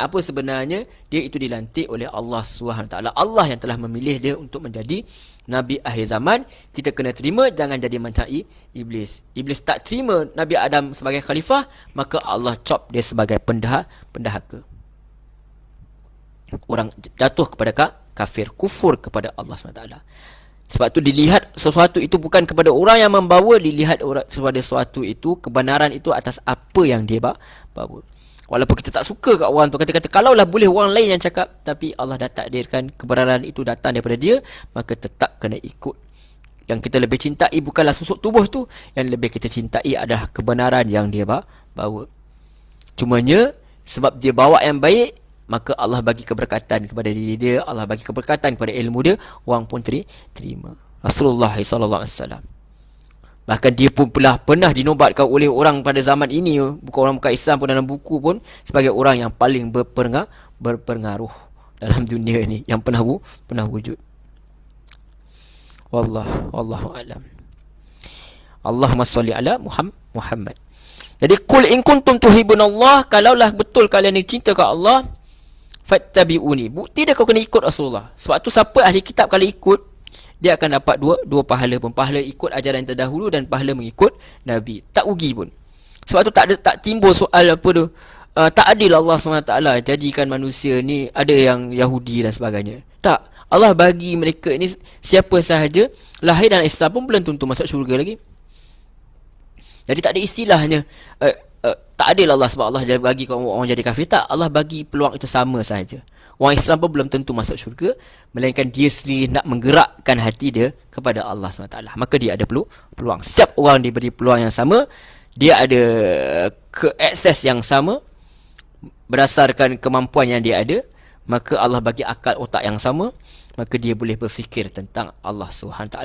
apa sebenarnya, dia itu dilantik oleh Allah SWT. Allah yang telah memilih dia untuk menjadi Nabi akhir zaman. Kita kena terima, jangan jadi macam Iblis. Iblis tak terima Nabi Adam sebagai khalifah, maka Allah cop dia sebagai pendahaka. Orang jatuh kepada kafir, kufur kepada Allah SWT. Sebab tu dilihat sesuatu itu bukan kepada orang yang membawa, dilihat kepada sesuatu itu, kebenaran itu atas apa yang dia bawa. Walaupun kita tak suka kat orang tu, kata-kata kalaulah boleh orang lain yang cakap, tapi Allah dah takdirkan kebenaran itu datang daripada dia, maka tetap kena ikut. Yang kita lebih cintai bukanlah susuk tubuh tu, yang lebih kita cintai adalah kebenaran yang dia bawa. Cumanya sebab dia bawa yang baik, maka Allah bagi keberkatan kepada diri dia, Allah bagi keberkatan kepada ilmu dia, orang pun terima. Rasulullah SAW, bahkan dia pun pernah dinobatkan oleh orang pada zaman ini, bukan orang bukan Islam pun, dalam buku pun, sebagai orang yang paling berpengaruh dalam dunia ini, yang pernah wujud. Wallahu a'lam. Allahumma salli ala Muhammad. Jadi qul in kuntum tuhibbunallah, kalaulah betul kalian ni cinta ke Allah, fattabi'uni, bukti dia kau kena ikut Rasulullah. Sebab tu siapa ahli kitab kalau ikut, dia akan dapat dua pahala pun, pahala ikut ajaran terdahulu dan pahala mengikut Nabi, tak rugi pun. Sebab tu tak timbul soal apa tu, tak adil Allah SWT jadikan manusia ni ada yang Yahudi dan sebagainya. Tak, Allah bagi mereka ni siapa sahaja lahir dalam Islam pun belum tentu masuk syurga lagi. Jadi tak ada istilahnya tak adil Allah sebab Allah bagi orang jadi kafir. Tak, Allah bagi peluang itu sama saja. Orang Islam pun belum tentu masuk syurga, melainkan dia sendiri nak menggerakkan hati dia kepada Allah SWT. Maka dia ada peluang. Setiap orang diberi peluang yang sama, dia ada akses yang sama berdasarkan kemampuan yang dia ada. Maka Allah bagi akal otak yang sama, maka dia boleh berfikir tentang Allah SWT.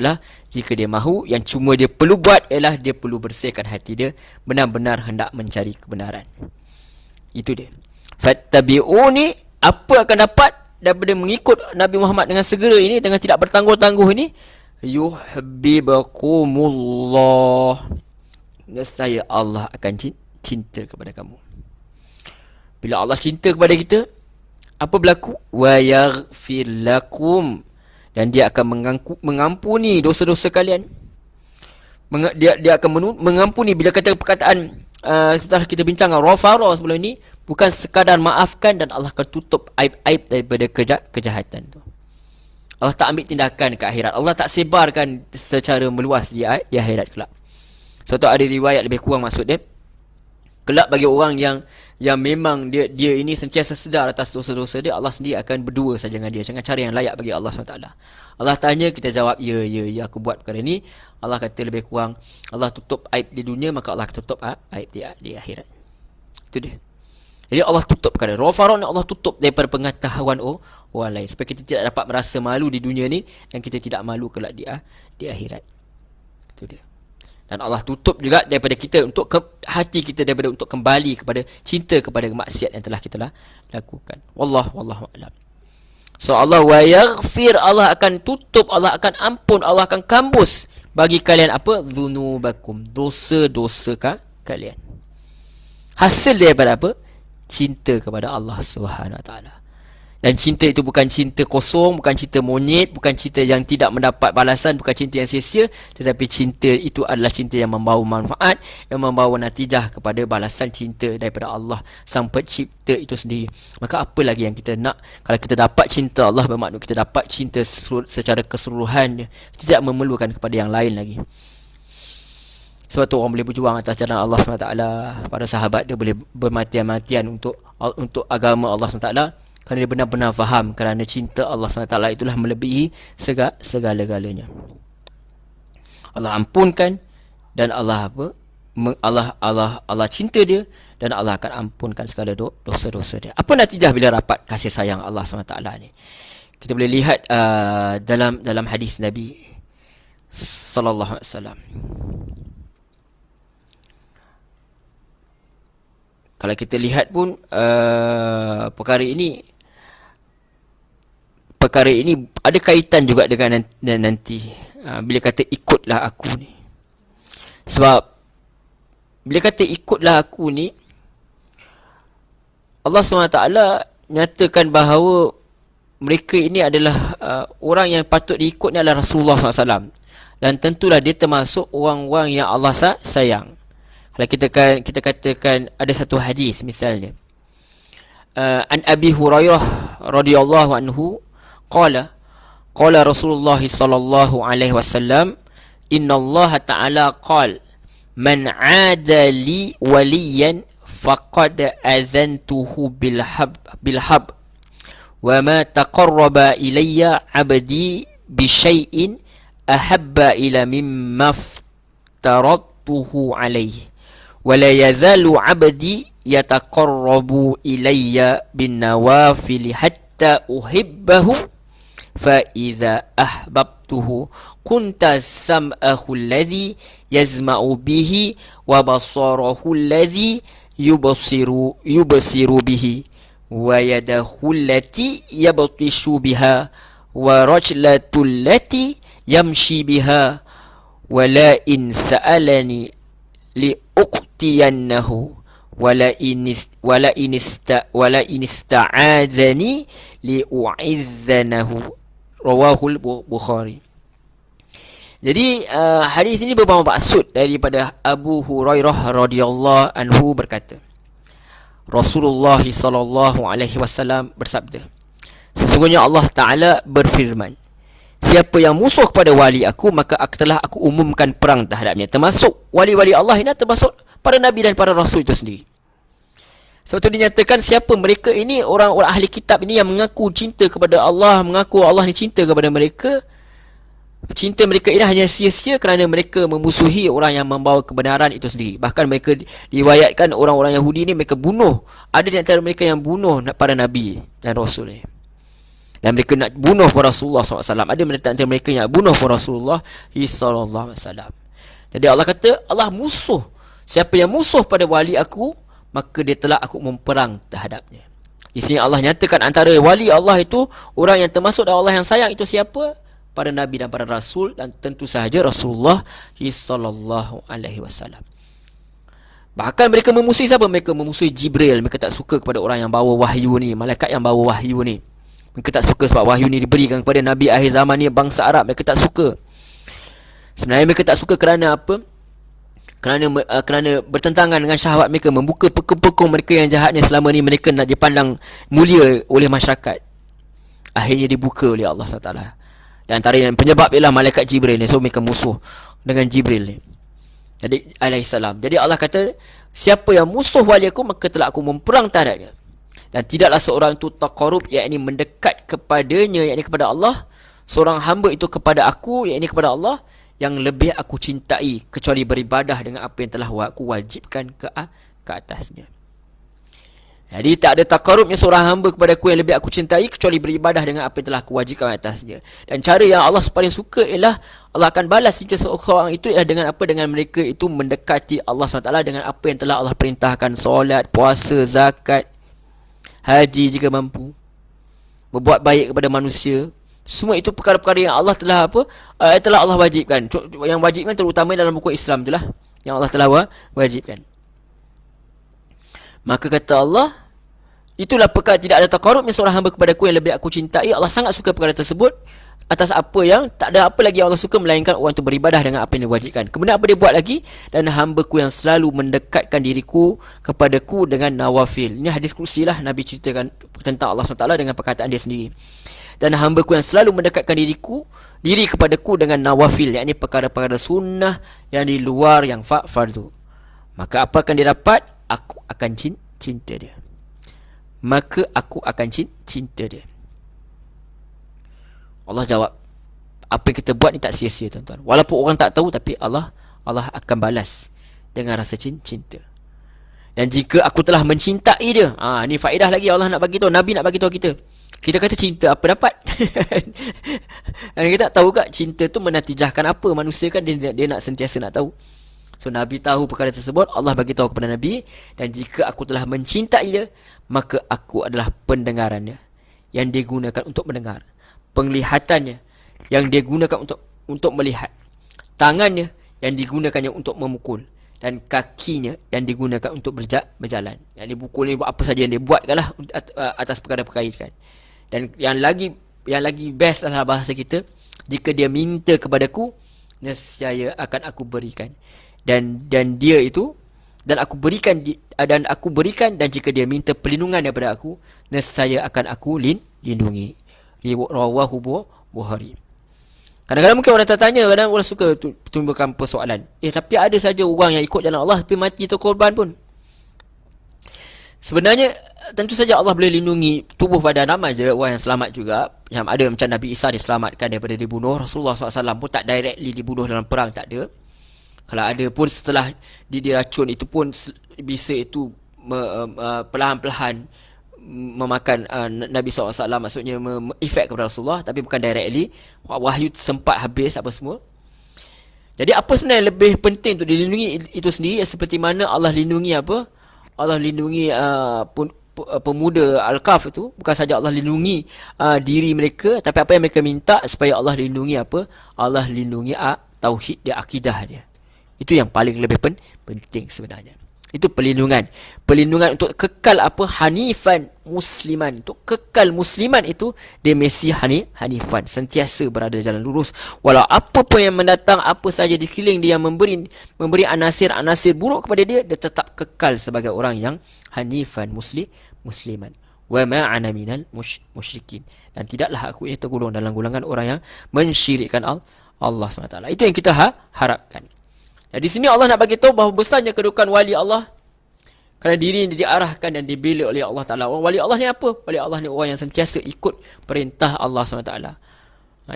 Jika dia mahu, yang cuma dia perlu buat ialah dia perlu bersihkan hati dia, benar-benar hendak mencari kebenaran. Itu dia. Fattabi'uni, apa akan dapat daripada mengikut Nabi Muhammad dengan segera ini, dengan tidak bertangguh-tangguh ini? Yuhibbukumullah, nescaya Allah akan cinta kepada kamu. Bila Allah cinta kepada kita, apa berlaku? Wa yaghfir lakum, dan dia akan mengampuni dosa-dosa kalian. Dia akan mengampuni. Bila kata perkataan setelah kita bincang ghafara sebelum ini, bukan sekadar maafkan, dan Allah akan tutup aib-aib daripada kejahatan tu. Allah tak ambil tindakan ke akhirat. Allah tak sebarkan secara meluas di akhirat kelak. Suatu ada riwayat lebih kurang maksud dia, kelak bagi orang yang memang dia ini sentiasa sedar atas dosa-dosa dia, Allah sendiri akan berdua saja dengan dia, dengan cara yang layak bagi Allah SWT. Allah tanya, kita jawab, ya aku buat perkara ni. Allah kata lebih kurang, Allah tutup aib di dunia, maka Allah tutup aib di akhirat. Itu dia. Jadi Allah tutup perkara. Ghafaran Allah tutup daripada pengetahuan orang lain, supaya kita tidak dapat merasa malu di dunia ni, dan kita tidak malu kelak di akhirat. Itu dia. Dan Allah tutup juga daripada kita, untuk hati kita, daripada untuk kembali kepada cinta kepada maksiat yang telah kita lakukan. Wallahu a'lam. So Allah wa yaghfir, Allah akan tutup, Allah akan ampun, Allah akan kambus bagi kalian apa? Dzunubakum, dosa-dosa kalian. Hasil daripada apa? Cinta kepada Allah Subhanahu Wa Taala. Dan cinta itu bukan cinta kosong, bukan cinta monyet, bukan cinta yang tidak mendapat balasan, bukan cinta yang sia-sia, tetapi cinta itu adalah cinta yang membawa manfaat, yang membawa natijah kepada balasan cinta daripada Allah Sang Pencipta itu sendiri. Maka apa lagi yang kita nak? Kalau kita dapat cinta Allah, bermakna kita dapat cinta secara keseluruhan. Kita tidak memerlukan kepada yang lain lagi. Sebab tu orang boleh berjuang atas jalan Allah SWT. Para sahabat dia boleh bermatian-matian untuk agama Allah SWT, kerana dia benar-benar faham, kerana cinta Allah SWT itulah melebihi segala-galanya. Allah ampunkan, dan Allah apa? Allah cinta dia, dan Allah akan ampunkan segala dosa-dosa dia. Apa natijah bila dapat kasih sayang Allah SWT ni? Kita boleh lihat dalam hadis Nabi sallallahu alaihi wasallam. Kalau kita lihat pun perkara ini ada kaitan juga dengan nanti bila kata ikutlah aku ni. Sebab bila kata ikutlah aku ni, Allah SWT nyatakan bahawa mereka ini adalah orang yang patut diikut ni adalah Rasulullah SAW. Dan tentulah dia termasuk orang-orang yang Allah sayang. Kalau kita katakan ada satu hadis misalnya, an Abi Hurairah radhiyallahu anhu qala Rasulullah sallallahu alaihi wasallam, inna Allah ta'ala qala man 'ada li waliyan faqad azantuhu bil hab wa ma taqarraba ilayya 'abdi bi syai'in ahabba ila mimma aftaradtuhu alayhi wa la yazalu 'abdi yataqarrabu ilayya bin nawafil hatta uhibbahu fa idza ahbabtuhu kunta sam'ahu alladhi yazma'u bihi wa basarahu alladhi yubsiru bihi wa yadahu allati yabtishu biha wa rajlatu allati yamshi biha wa la in sa'alani li uqtiyannahu wala in ista'adzani li u'izzanahu. Rawahul Bukhari. Jadi hadis ini beberapa maksud daripada Abu Hurairah radhiyallahu anhu berkata, Rasulullah sallallahu alaihi wasallam bersabda, sesungguhnya Allah Taala berfirman, siapa yang musuh kepada wali aku, maka telah aku umumkan perang terhadapnya. Termasuk wali-wali Allah ini termasuk para nabi dan para rasul itu sendiri. Sebab tu dinyatakan siapa mereka ini, orang-orang ahli kitab ini yang mengaku cinta kepada Allah, mengaku Allah ni cinta kepada mereka. Cinta mereka ini hanya sia-sia kerana mereka memusuhi orang yang membawa kebenaran itu sendiri. Bahkan mereka diriwayatkan orang-orang Yahudi ni mereka bunuh. Ada di antara mereka yang bunuh para Nabi dan Rasul ni. Dan mereka nak bunuh pun Rasulullah SAW. Ada di antara mereka yang bunuh pun Rasulullah SAW. Jadi Allah kata, Allah musuh. Siapa yang musuh pada wali aku, maka dia telah aku memperang terhadapnya. Di sini Allah nyatakan antara wali Allah itu, orang yang termasuk dalam Allah yang sayang itu siapa? Para Nabi dan para Rasul, dan tentu sahaja Rasulullah SAW. Bahkan mereka memusuhi siapa? Mereka memusuhi Jibril. Mereka tak suka kepada orang yang bawa wahyu ni, malaikat yang bawa wahyu ni. Mereka tak suka sebab wahyu ni diberikan kepada Nabi akhir zaman ni, bangsa Arab. Mereka tak suka. Sebenarnya mereka tak suka kerana apa? Kerana bertentangan dengan syahwat mereka, membuka pekung-pekung mereka yang jahat ni. Selama ni mereka nak dipandang mulia oleh masyarakat, akhirnya dibuka oleh Allah SWT. Dan antara yang penyebab ialah malaikat Jibril ni. So mereka musuh dengan Jibril ni, jadi alaihissalam. Jadi Allah kata, siapa yang musuh wali aku, maka telah aku memperang terhadapnya. Dan tidaklah seorang itu taqarrub, yakni mendekat kepadanya, yakni kepada Allah, seorang hamba itu kepada aku, yakni kepada Allah, yang lebih aku cintai, kecuali beribadah dengan apa yang telah aku wajibkan ke atasnya. Jadi tak ada taqarrubnya seorang hamba kepada aku yang lebih aku cintai, kecuali beribadah dengan apa yang telah aku wajibkan atasnya. Dan cara yang Allah paling suka ialah Allah akan balas cinta seorang itu ialah dengan apa? Dengan mereka itu mendekati Allah SWT dengan apa yang telah Allah perintahkan: solat, puasa, zakat, haji jika mampu, berbuat baik kepada manusia. Semua itu perkara-perkara yang Allah telah telah Allah wajibkan. Yang wajibkan terutama dalam buku Islam itulah yang Allah telah wajibkan. Maka kata Allah, itulah perkara tidak ada taqarrubnya seorang hamba kepada aku yang lebih aku cintai. Allah sangat suka perkara tersebut atas apa yang tak ada apa lagi yang Allah suka melainkan orang itu beribadah dengan apa yang diwajibkan. Kemudian apa dia buat lagi? Dan hamba-Ku yang selalu mendekatkan diriku kepadaku dengan nawafil. Ini hadis kursi lah, Nabi ceritakan tentang Allah SWT dengan perkataan dia sendiri. Dan hamba-Ku yang selalu mendekatkan diri kepadaku dengan nawafil, yakni perkara-perkara sunnah yang di luar yang fardu. Maka apa akan dia dapat? Aku akan cinta dia. Maka aku akan cinta dia. Allah jawab, apa yang kita buat ni tak sia-sia, tuan-tuan. Walaupun orang tak tahu, tapi Allah akan balas dengan rasa cinta. Dan jika aku telah mencintai dia, ni faedah lagi Allah nak bagi tahu, Nabi nak bagi tahu kita. Kita kata cinta, apa dapat? Dan kita tak tahu kat cinta tu menatijahkan apa? Manusia kan dia nak sentiasa nak tahu. So Nabi tahu perkara tersebut, Allah bagi tahu kepada Nabi, dan jika aku telah mencintai dia, maka aku adalah pendengarannya yang dia gunakan untuk mendengar, penglihatannya yang dia gunakan untuk melihat, tangannya yang digunakannya untuk memukul, dan kakinya yang digunakan untuk berjalan. Yang dia pukul ni buat apa saja yang dia buatkanlah atas perkara-perkara itu kan. Dan yang lagi best adalah bahasa kita, jika dia minta kepadaku, nescaya akan aku berikan. Dan dia itu, dan aku berikan, dan jika dia minta perlindungan daripada aku, nescaya akan aku lindungi. Rawahu Bukhari. Kadang-kadang mungkin orang tertanya, kadang orang suka timbulkan persoalan, tapi ada saja orang yang ikut jalan Allah tapi mati tu korban pun. Sebenarnya tentu saja Allah boleh lindungi tubuh badan ramai je orang yang selamat juga. Yang ada macam Nabi Isa diselamatkan daripada dibunuh. Rasulullah SAW pun tak directly dibunuh dalam perang, tak ada. Kalau ada pun setelah diracun itu pun bisa itu perlahan-lahan memakan Nabi SAW, maksudnya efek kepada Rasulullah, tapi bukan directly. Wahyu sempat habis apa semua. Jadi apa sebenarnya yang lebih penting untuk dilindungi itu sendiri, seperti mana Allah lindungi apa? Allah lindungi pemuda Al-Kahf itu. Bukan saja Allah lindungi diri mereka, tapi apa yang mereka minta supaya Allah lindungi apa? Allah lindungi tauhid dia, akidah dia. Itu yang paling lebih penting sebenarnya. Itu perlindungan untuk kekal apa? Hanifan musliman. Untuk kekal musliman itu dia mesti hanifan, sentiasa berada jalan lurus. Walau apa pun yang mendatang, apa saja di sekeliling dia yang memberi anasir-anasir buruk kepada dia tetap kekal sebagai orang yang hanifan musliman. Wa ma ana minal musyrikin. Dan tidaklah aku ini tergolong dalam golongan orang yang mensyirikkan Allah SWT. Itu yang kita harapkan. Di sini Allah nak bagi tahu bahawa besarnya kedudukan wali Allah. Kerana diri ini diarahkan dan dibela oleh Allah Ta'ala. Wali Allah ni apa? Wali Allah ni orang yang sentiasa ikut perintah Allah SWT.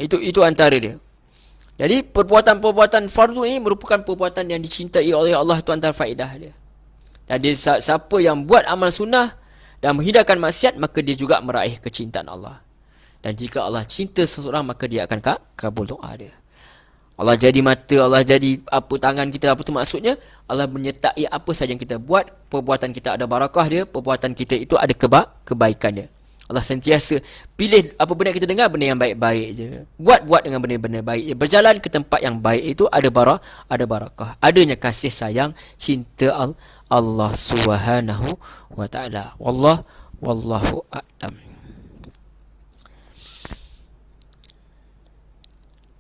Itu antara dia. Jadi perbuatan-perbuatan fardu ini merupakan perbuatan yang dicintai oleh Allah. Itu antara faedah dia. Jadi siapa yang buat amal sunnah dan menghindarkan maksiat, maka dia juga meraih kecintaan Allah. Dan jika Allah cinta seseorang, maka dia akan kabul doa dia. Allah jadi mata, Allah jadi apa tangan kita, apa tu maksudnya? Allah menyertai apa sahaja yang kita buat, perbuatan kita ada barakah dia, perbuatan kita itu ada kebaikan dia. Allah sentiasa pilih apa benda kita dengar, benda yang baik-baik je. Buat dengan benda-benda baik. Berjalan ke tempat yang baik itu ada barakah. Adanya kasih sayang, cinta Allah Subhanahu wa taala. Wallahu a'lam.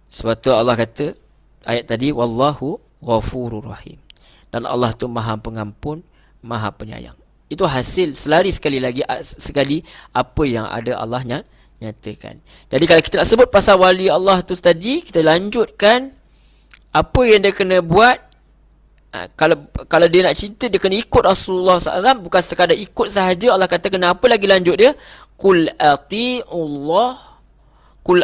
Sebab tu Allah kata ayat tadi, wallahu ghafurur rahim. Dan Allah tu Maha Pengampun, Maha Penyayang. Itu hasil selari sekali apa yang ada Allah nyatakan. Jadi kalau kita nak sebut pasal wali Allah tu tadi, kita lanjutkan apa yang dia kena buat. Kalau dia nak cinta, dia kena ikut Rasulullah SAW. Bukan sekadar ikut sahaja. Allah kata kena apa lagi lanjut dia? Qul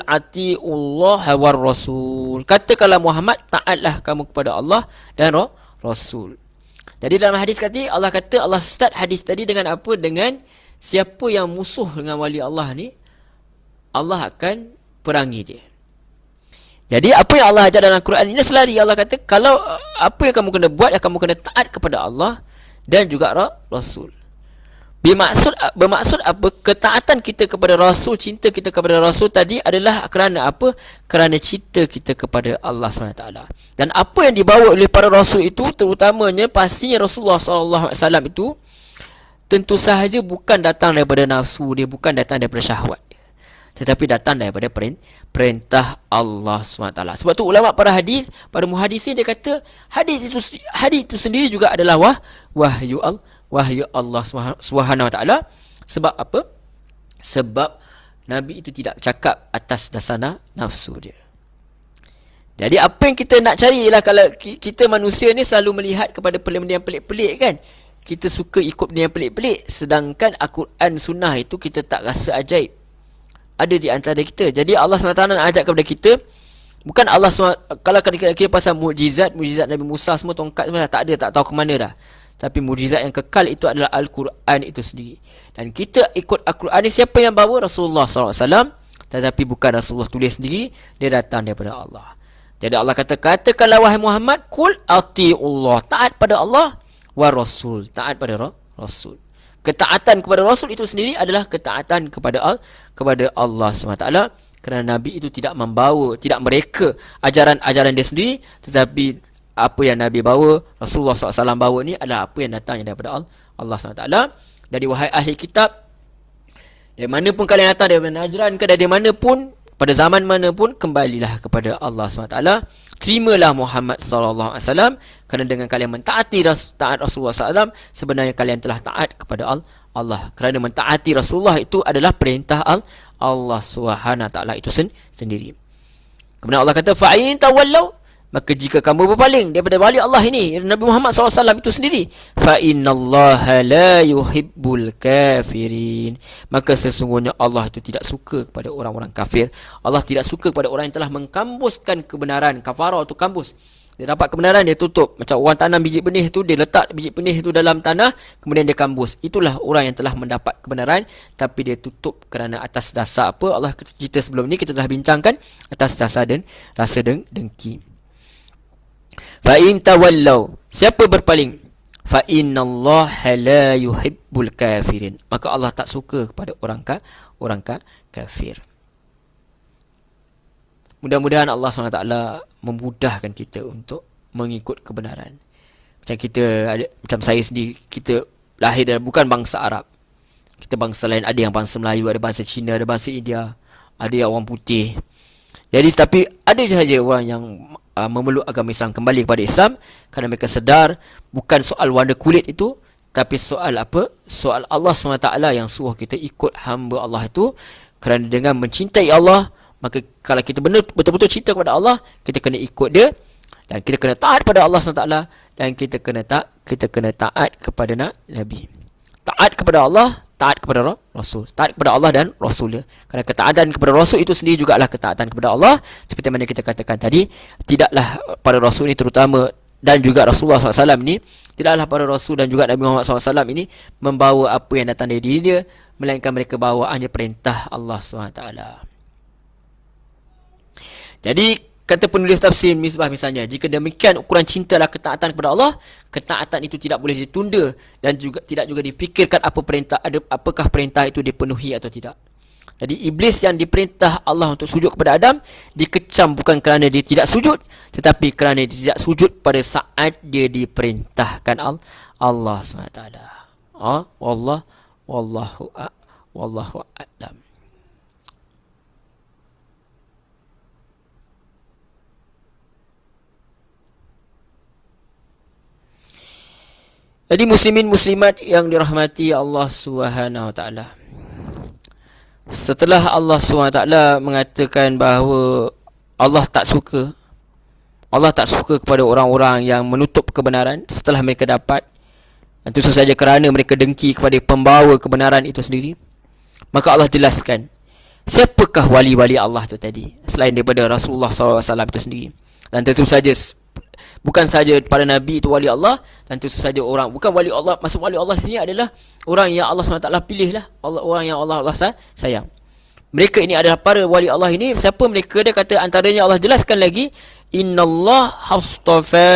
ati'ullah war rasul. Katakanlah Muhammad, taatlah kamu kepada Allah dan Rasul. Jadi dalam hadis tadi Allah kata, Allah start hadis tadi dengan apa? Dengan siapa yang musuh dengan wali Allah ni, Allah akan perangi dia. Jadi apa yang Allah ajar dalam Quran ini selari Allah kata, kalau apa yang kamu kena buat, kamu kena taat kepada Allah dan juga Rasul. Bermaksud apa? Ketaatan kita kepada Rasul, cinta kita kepada Rasul tadi adalah kerana apa? Kerana cinta kita kepada Allah SWT. Dan apa yang dibawa oleh para Rasul itu, terutamanya pastinya Rasulullah SAW itu, tentu sahaja bukan datang daripada nafsu dia, bukan datang daripada syahwat dia, tetapi datang daripada perintah Allah SWT. Sebab tu ulama para muhadis dia kata, hadis itu sendiri juga adalah wahyu Allah Subhanahu wa taala. Sebab apa? Sebab Nabi itu tidak bercakap atas dasar nafsu dia. Jadi apa yang kita nak cari ialah, kalau kita manusia ni selalu melihat kepada benda yang pelik-pelik kan. Kita suka ikut benda yang pelik-pelik, sedangkan Al-Quran Sunnah itu kita tak rasa ajaib. Ada di antara kita. Jadi Allah SWT nak ajak kepada kita, bukan Allah SWT, kalau kita pasal mukjizat Nabi Musa semua, tongkat semua tak ada, tak tahu ke mana dah. Tapi mukjizat yang kekal itu adalah Al-Quran itu sendiri. Dan kita ikut Al-Quran ni, siapa yang bawa? Rasulullah SAW. Tetapi bukan Rasulullah tulis sendiri, dia datang daripada Allah. Jadi Allah katakanlah wahai Muhammad, Qul ati'ullah, taat pada Allah, wa Rasul, taat pada Rasul. Ketaatan kepada Rasul itu sendiri adalah ketaatan kepada Allah SWT. Kerana Nabi itu tidak mereka ajaran-ajaran dia sendiri, tetapi apa yang Nabi bawa, Rasulullah SAW bawa ni adalah apa yang datangnya daripada Allah SWT. Jadi wahai ahli kitab, dari mana pun kalian datang, dari Najran ke dari mana pun, pada zaman mana pun, kembalilah kepada Allah SWT. Terimalah Muhammad SAW, kerana dengan kalian taat Rasulullah SAW, sebenarnya kalian telah taat kepada Allah. Kerana mentaati Rasulullah itu adalah perintah Allah SWT itu sendiri. Kemudian Allah kata, fa'in tawallau, maka jika kamu berpaling daripada wali Allah ini, Nabi Muhammad SAW itu sendiri, fa innallaha la yuhibbul kafirin, maka sesungguhnya Allah itu tidak suka kepada orang-orang kafir. Allah tidak suka kepada orang yang telah mengkambuskan kebenaran. Kafarah itu kambus. Dia dapat kebenaran, dia tutup. Macam orang tanam biji benih tu, dia letak biji benih tu dalam tanah, kemudian dia kambus. Itulah orang yang telah mendapat kebenaran, tapi dia tutup kerana atas dasar apa? Allah cerita sebelum ni, kita telah bincangkan, atas dasar dan rasa dengki. Fa in tawallau, siapa berpaling, fa innallaha la yuhibbul kafirin, maka Allah tak suka kepada orang kafir. Mudah-mudahan Allah SWT memudahkan kita untuk mengikut kebenaran. Macam saya sendiri, kita lahir dari bukan bangsa Arab. Kita bangsa lain, ada yang bangsa Melayu, ada bangsa Cina, ada bangsa India, ada yang orang putih. Jadi tapi ada sahaja orang yang memeluk agama Islam, kembali kepada Islam, kerana mereka sedar bukan soal warna kulit itu, tapi soal apa? Soal Allah SWT yang suruh kita ikut hamba Allah itu. Kerana dengan mencintai Allah, maka kalau kita betul-betul cinta kepada Allah, kita kena ikut dia, dan kita kena taat pada Allah SWT, dan kita kena taat kepada Nabi. Taat kepada Allah, taat kepada Rasul. Taat kepada Allah dan Rasul. Kerana ketaatan kepada Rasul itu sendiri juga adalah ketaatan kepada Allah. Seperti mana kita katakan tadi, tidaklah para Rasul ini terutama dan juga Rasulullah SAW ini, tidaklah para Rasul dan juga Nabi Muhammad SAW ini membawa apa yang datang dari diri dia, melainkan mereka bawa hanya perintah Allah SWT. Jadi kata penulis tafsir Misbah misalnya, jika demikian ukuran cinta adalah ketaatan kepada Allah, ketaatan itu tidak boleh ditunda dan juga tidak juga dipikirkan apakah perintah itu dipenuhi atau tidak. Jadi iblis yang diperintah Allah untuk sujud kepada Adam dikecam bukan kerana dia tidak sujud, tetapi kerana dia tidak sujud pada saat dia diperintahkan Allah SWT. Wallahu a'lam. Jadi muslimin muslimat yang dirahmati Allah Subhanahu wa taala. Setelah Allah SWT mengatakan bahawa Allah tak suka kepada orang-orang yang menutup kebenaran setelah mereka dapat, dan itu sahaja kerana mereka dengki kepada pembawa kebenaran itu sendiri, maka Allah jelaskan siapakah wali-wali Allah itu tadi selain daripada Rasulullah SAW itu sendiri. Dan tentu saja bukan saja para Nabi itu wali Allah, dan tentu saja orang bukan wali Allah. Maksud wali Allah sini adalah orang yang Allah SWT pilih lah, orang yang Allah sayang. Mereka ini adalah para wali Allah ini. Siapa mereka? Dia kata antaranya Allah jelaskan lagi, Innallah hastafa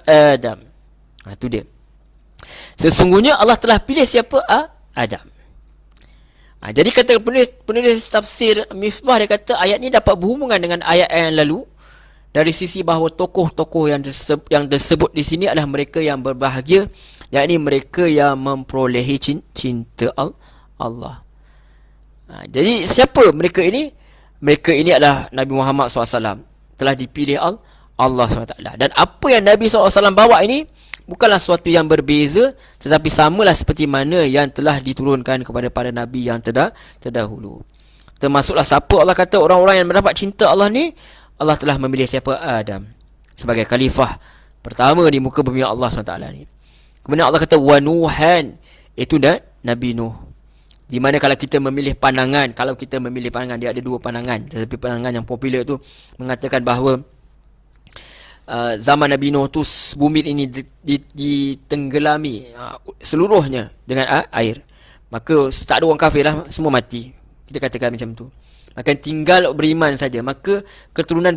Adam. Itu dia. Sesungguhnya Allah telah pilih siapa? Adam. Jadi kata penulis tafsir Misbah, dia kata ayat ni dapat berhubungan dengan ayat yang lalu, dari sisi bahawa tokoh-tokoh yang disebut di sini adalah mereka yang berbahagia, yakni mereka yang memperolehi cinta Allah. Jadi siapa mereka ini? Mereka ini adalah Nabi Muhammad SAW, telah dipilih Allah SWT. Dan apa yang Nabi SAW bawa ini bukanlah sesuatu yang berbeza, tetapi samalah seperti mana yang telah diturunkan kepada para Nabi yang terdahulu. Termasuklah siapa Allah kata orang-orang yang mendapat cinta Allah ni, Allah telah memilih siapa? Adam sebagai khalifah pertama di muka bumi Allah SWT ni. Kemudian Allah kata wa Nuhan, itu dan Nabi Nuh. Di mana kalau kita memilih pandangan, dia ada dua pandangan. Tetapi pandangan yang popular tu mengatakan bahawa zaman Nabi Nuh tu bumi ini ditenggelami seluruhnya dengan air. Maka tak ada orang kafir lah, semua mati. Kita katakan macam tu. Maka tinggal beriman saja. Maka keturunan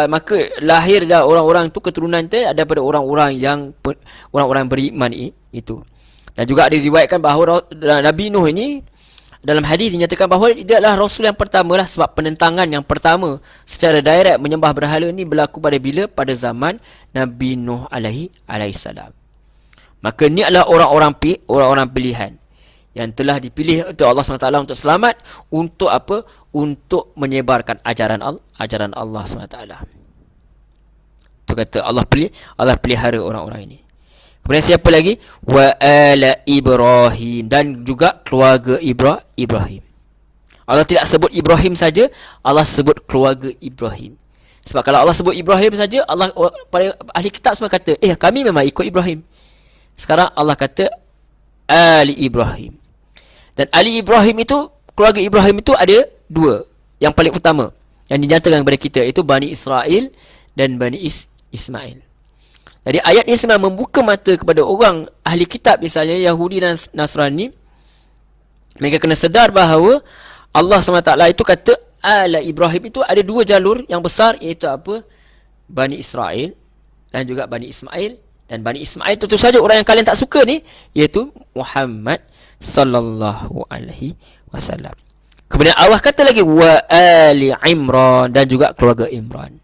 maka lahirlah orang-orang tu, keturunan tu daripada orang-orang beriman itu. Dan juga ada diriwayatkan bahawa Nabi Nuh ini dalam hadis dinyatakan bahawa dia adalah rasul yang pertama lah, sebab penentangan yang pertama secara direct menyembah berhala ni berlaku pada zaman Nabi Nuh alaihi salam. Maka ni adalah orang-orang pilihan yang telah dipilih oleh Allah SWT untuk selamat, untuk apa? Untuk menyebarkan ajaran Allah SWT. Itu kata Allah pelihara orang-orang ini. Kemudian siapa lagi? Wa ala Ibrahim, dan juga keluarga Ibrahim. Allah tidak sebut Ibrahim saja, Allah sebut keluarga Ibrahim. Sebab kalau Allah sebut Ibrahim saja, para ahli kitab semua kata, kami memang ikut Ibrahim. Sekarang Allah kata Ali Ibrahim. Dan Ali Ibrahim itu, keluarga Ibrahim itu ada dua. Yang paling utama yang dinyatakan kepada kita, itu Bani Israel dan Bani Ismail. Jadi ayat ini sebenarnya membuka mata kepada orang ahli kitab, misalnya Yahudi dan Nasrani. Mereka kena sedar bahawa Allah SWT itu kata ala Ibrahim itu ada dua jalur yang besar, iaitu apa? Bani Israel dan juga Bani Ismail. Dan Bani Ismail tentu saja orang yang kalian tak suka ni, iaitu Muhammad sallallahu alaihi wasallam. Kemudian Allah kata lagi wa ali Imran, dan juga keluarga Imran.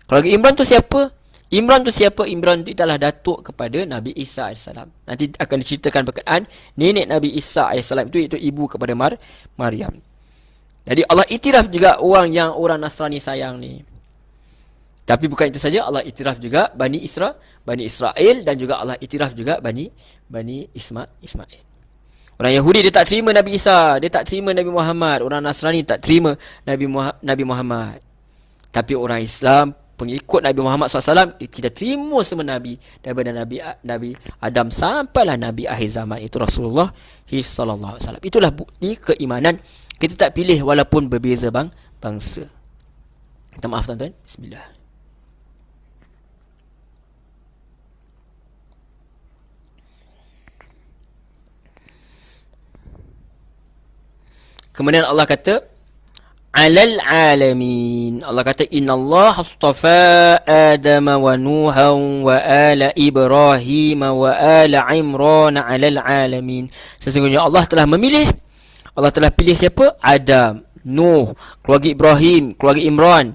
Keluarga Imran tu siapa? Imran tu itu adalah datuk kepada Nabi Isa AS. Nanti akan diceritakan berkenaan nenek Nabi Isa AS itu ibu kepada Maryam. Jadi Allah iktiraf juga orang Nasrani sayang ni. Tapi bukan itu saja, Allah iktiraf juga Bani Israel, dan juga Allah iktiraf juga Bani Ismail. Orang Yahudi dia tak terima Nabi Isa, dia tak terima Nabi Muhammad. Orang Nasrani tak terima Nabi Muhammad. Tapi orang Islam pengikut Nabi Muhammad SAW, kita terima semua Nabi daripada Nabi Adam sampailah Nabi akhir zaman, itu Rasulullah SAW. Itulah bukti keimanan. Kita tak pilih walaupun berbeza bangsa. Minta maaf tuan-tuan. Bismillah. Kemudian Allah kata alal alamin. Allah kata innallaha astafa Adam wa Nuhan wa ala Ibrahim wa ala Imran alal alamin. Sesungguhnya Allah telah memilih, Allah telah pilih siapa? Adam, Nuh, keluarga Ibrahim, keluarga Imran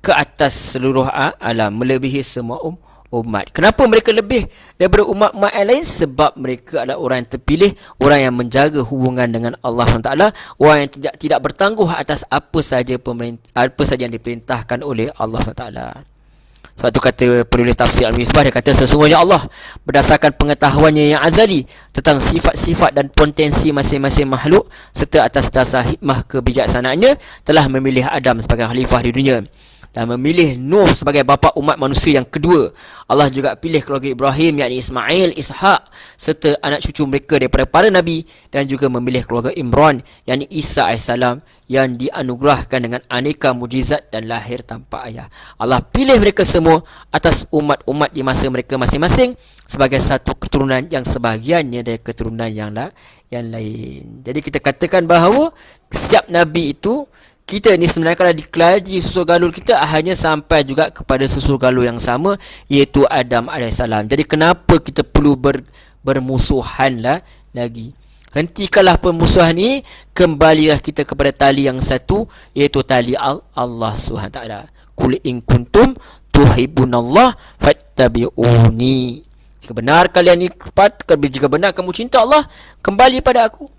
ke atas seluruh alam, melebihi semua umat. Kenapa mereka lebih daripada umat-umat yang lain? Sebab mereka adalah orang yang terpilih, orang yang menjaga hubungan dengan Allah SWT, orang yang tidak bertangguh atas apa saja yang diperintahkan oleh Allah SWT. Sebab tu kata penulis tafsir Al-Misbah, dia kata sesungguhnya Allah berdasarkan pengetahuannya yang azali tentang sifat-sifat dan potensi masing-masing makhluk serta atas dasar hikmah kebijaksanaannya telah memilih Adam sebagai khalifah di dunia dan memilih Nuh sebagai bapa umat manusia yang kedua. Allah juga pilih keluarga Ibrahim, yakni Ismail, Ishak serta anak cucu mereka daripada para nabi, dan juga memilih keluarga Imran, yakni Isa AS, yang dianugerahkan dengan aneka mujizat dan lahir tanpa ayah. Allah pilih mereka semua atas umat-umat di masa mereka masing-masing sebagai satu keturunan yang sebahagiannya dari keturunan yang lain. Jadi kita katakan bahawa setiap nabi itu, kita ni sebenarnya kalau dikelaji susul galur kita hanya sampai juga kepada susul galur yang sama, iaitu Adam AS. Jadi kenapa kita perlu bermusuhan lagi? Hentikanlah permusuhan ini, kembalilah kita kepada tali yang satu, iaitu tali Allah SWT. Qul in kuntum tuhibbunallah fattabi'uni. Jika benar kalian jika benar kamu cinta Allah, kembali pada aku,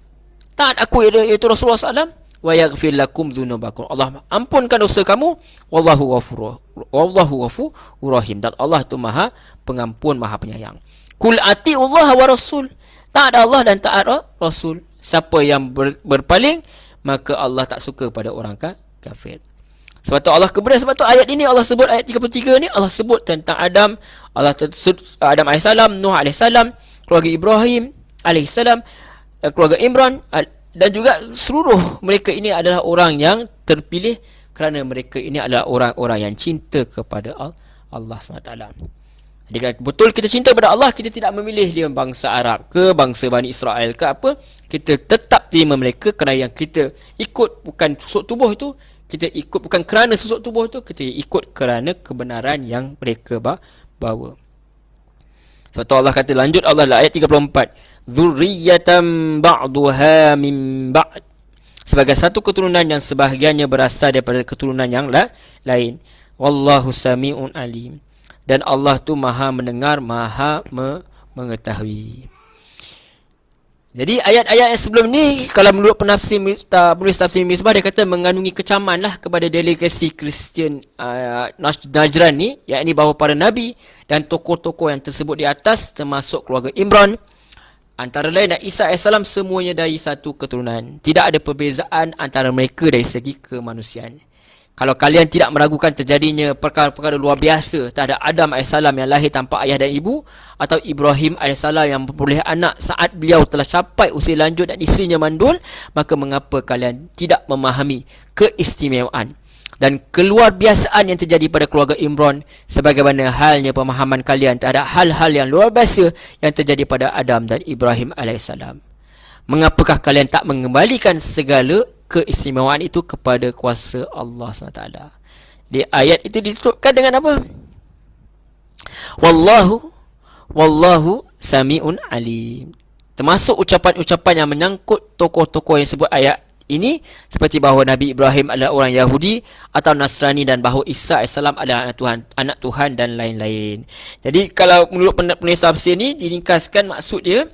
taat aku, iaitu Rasulullah SAW. Wa yaghfir lakum dzunubakum. Allah ampunkan dosa kamu. Wallahu ghafurur rahim. Dan Allah itu Maha Pengampun, Maha Penyayang. Qul atiullaha wa rasul. Taat Allah dan taat Rasul. Siapa yang berpaling, maka Allah tak suka pada orang kafir. Sebab tu Allah kemudian, sebab tu ayat ini Allah sebut, ayat 33 ni Allah sebut tentang Adam. Adam AS, Nuh AS, keluarga Ibrahim AS, keluarga Imran, dan juga seluruh mereka ini adalah orang yang terpilih kerana mereka ini adalah orang-orang yang cinta kepada Allah SWT. Jadi betul kita cinta kepada Allah, kita tidak memilih dia bangsa Arab ke bangsa Bani Israel ke apa. Kita tetap terima mereka kerana yang kita ikut bukan susuk tubuh itu, kita ikut bukan kerana susuk tubuh itu, kita ikut kerana kebenaran yang mereka bawa. Sebab tu Allah kata, lanjut Allah ayat 34, dzurriyyatan ba'duha min ba'd, sebagai satu keturunan yang sebahagiannya berasal daripada keturunan yang lain. Wallahu sami'un alim, dan Allah tu Maha mendengar, Maha mengetahui. Jadi ayat-ayat yang sebelum ni, kalau menurut penulis tafsir Misbah, dia kata mengandungi kecaman lah kepada delegasi Kristian Najran ni, yakni bahawa para nabi dan tokoh-tokoh yang tersebut di atas, termasuk keluarga Imran, antara lain dan Isa AS, semuanya dari satu keturunan. Tidak ada perbezaan antara mereka dari segi kemanusiaan. Kalau kalian tidak meragukan terjadinya perkara-perkara luar biasa terhadap Adam AS yang lahir tanpa ayah dan ibu, atau Ibrahim AS yang memperoleh anak saat beliau telah capai usia lanjut dan isterinya mandul, maka mengapa kalian tidak memahami keistimewaan dan keluar biasaan yang terjadi pada keluarga Imran, sebagaimana halnya pemahaman kalian terhadap hal-hal yang luar biasa yang terjadi pada Adam dan Ibrahim AS. Mengapakah kalian tak mengembalikan segala keistimewaan itu kepada kuasa Allah SWT? Di ayat itu ditutupkan dengan apa? Wallahu sami'un alim. Termasuk ucapan-ucapan yang menyangkut tokoh-tokoh yang sebut ayat ini, seperti bahawa Nabi Ibrahim adalah orang Yahudi atau Nasrani, dan bahawa Isa AS adalah anak Tuhan dan lain-lain. Jadi kalau menurut penulis tafsir ni, diringkaskan maksud dia,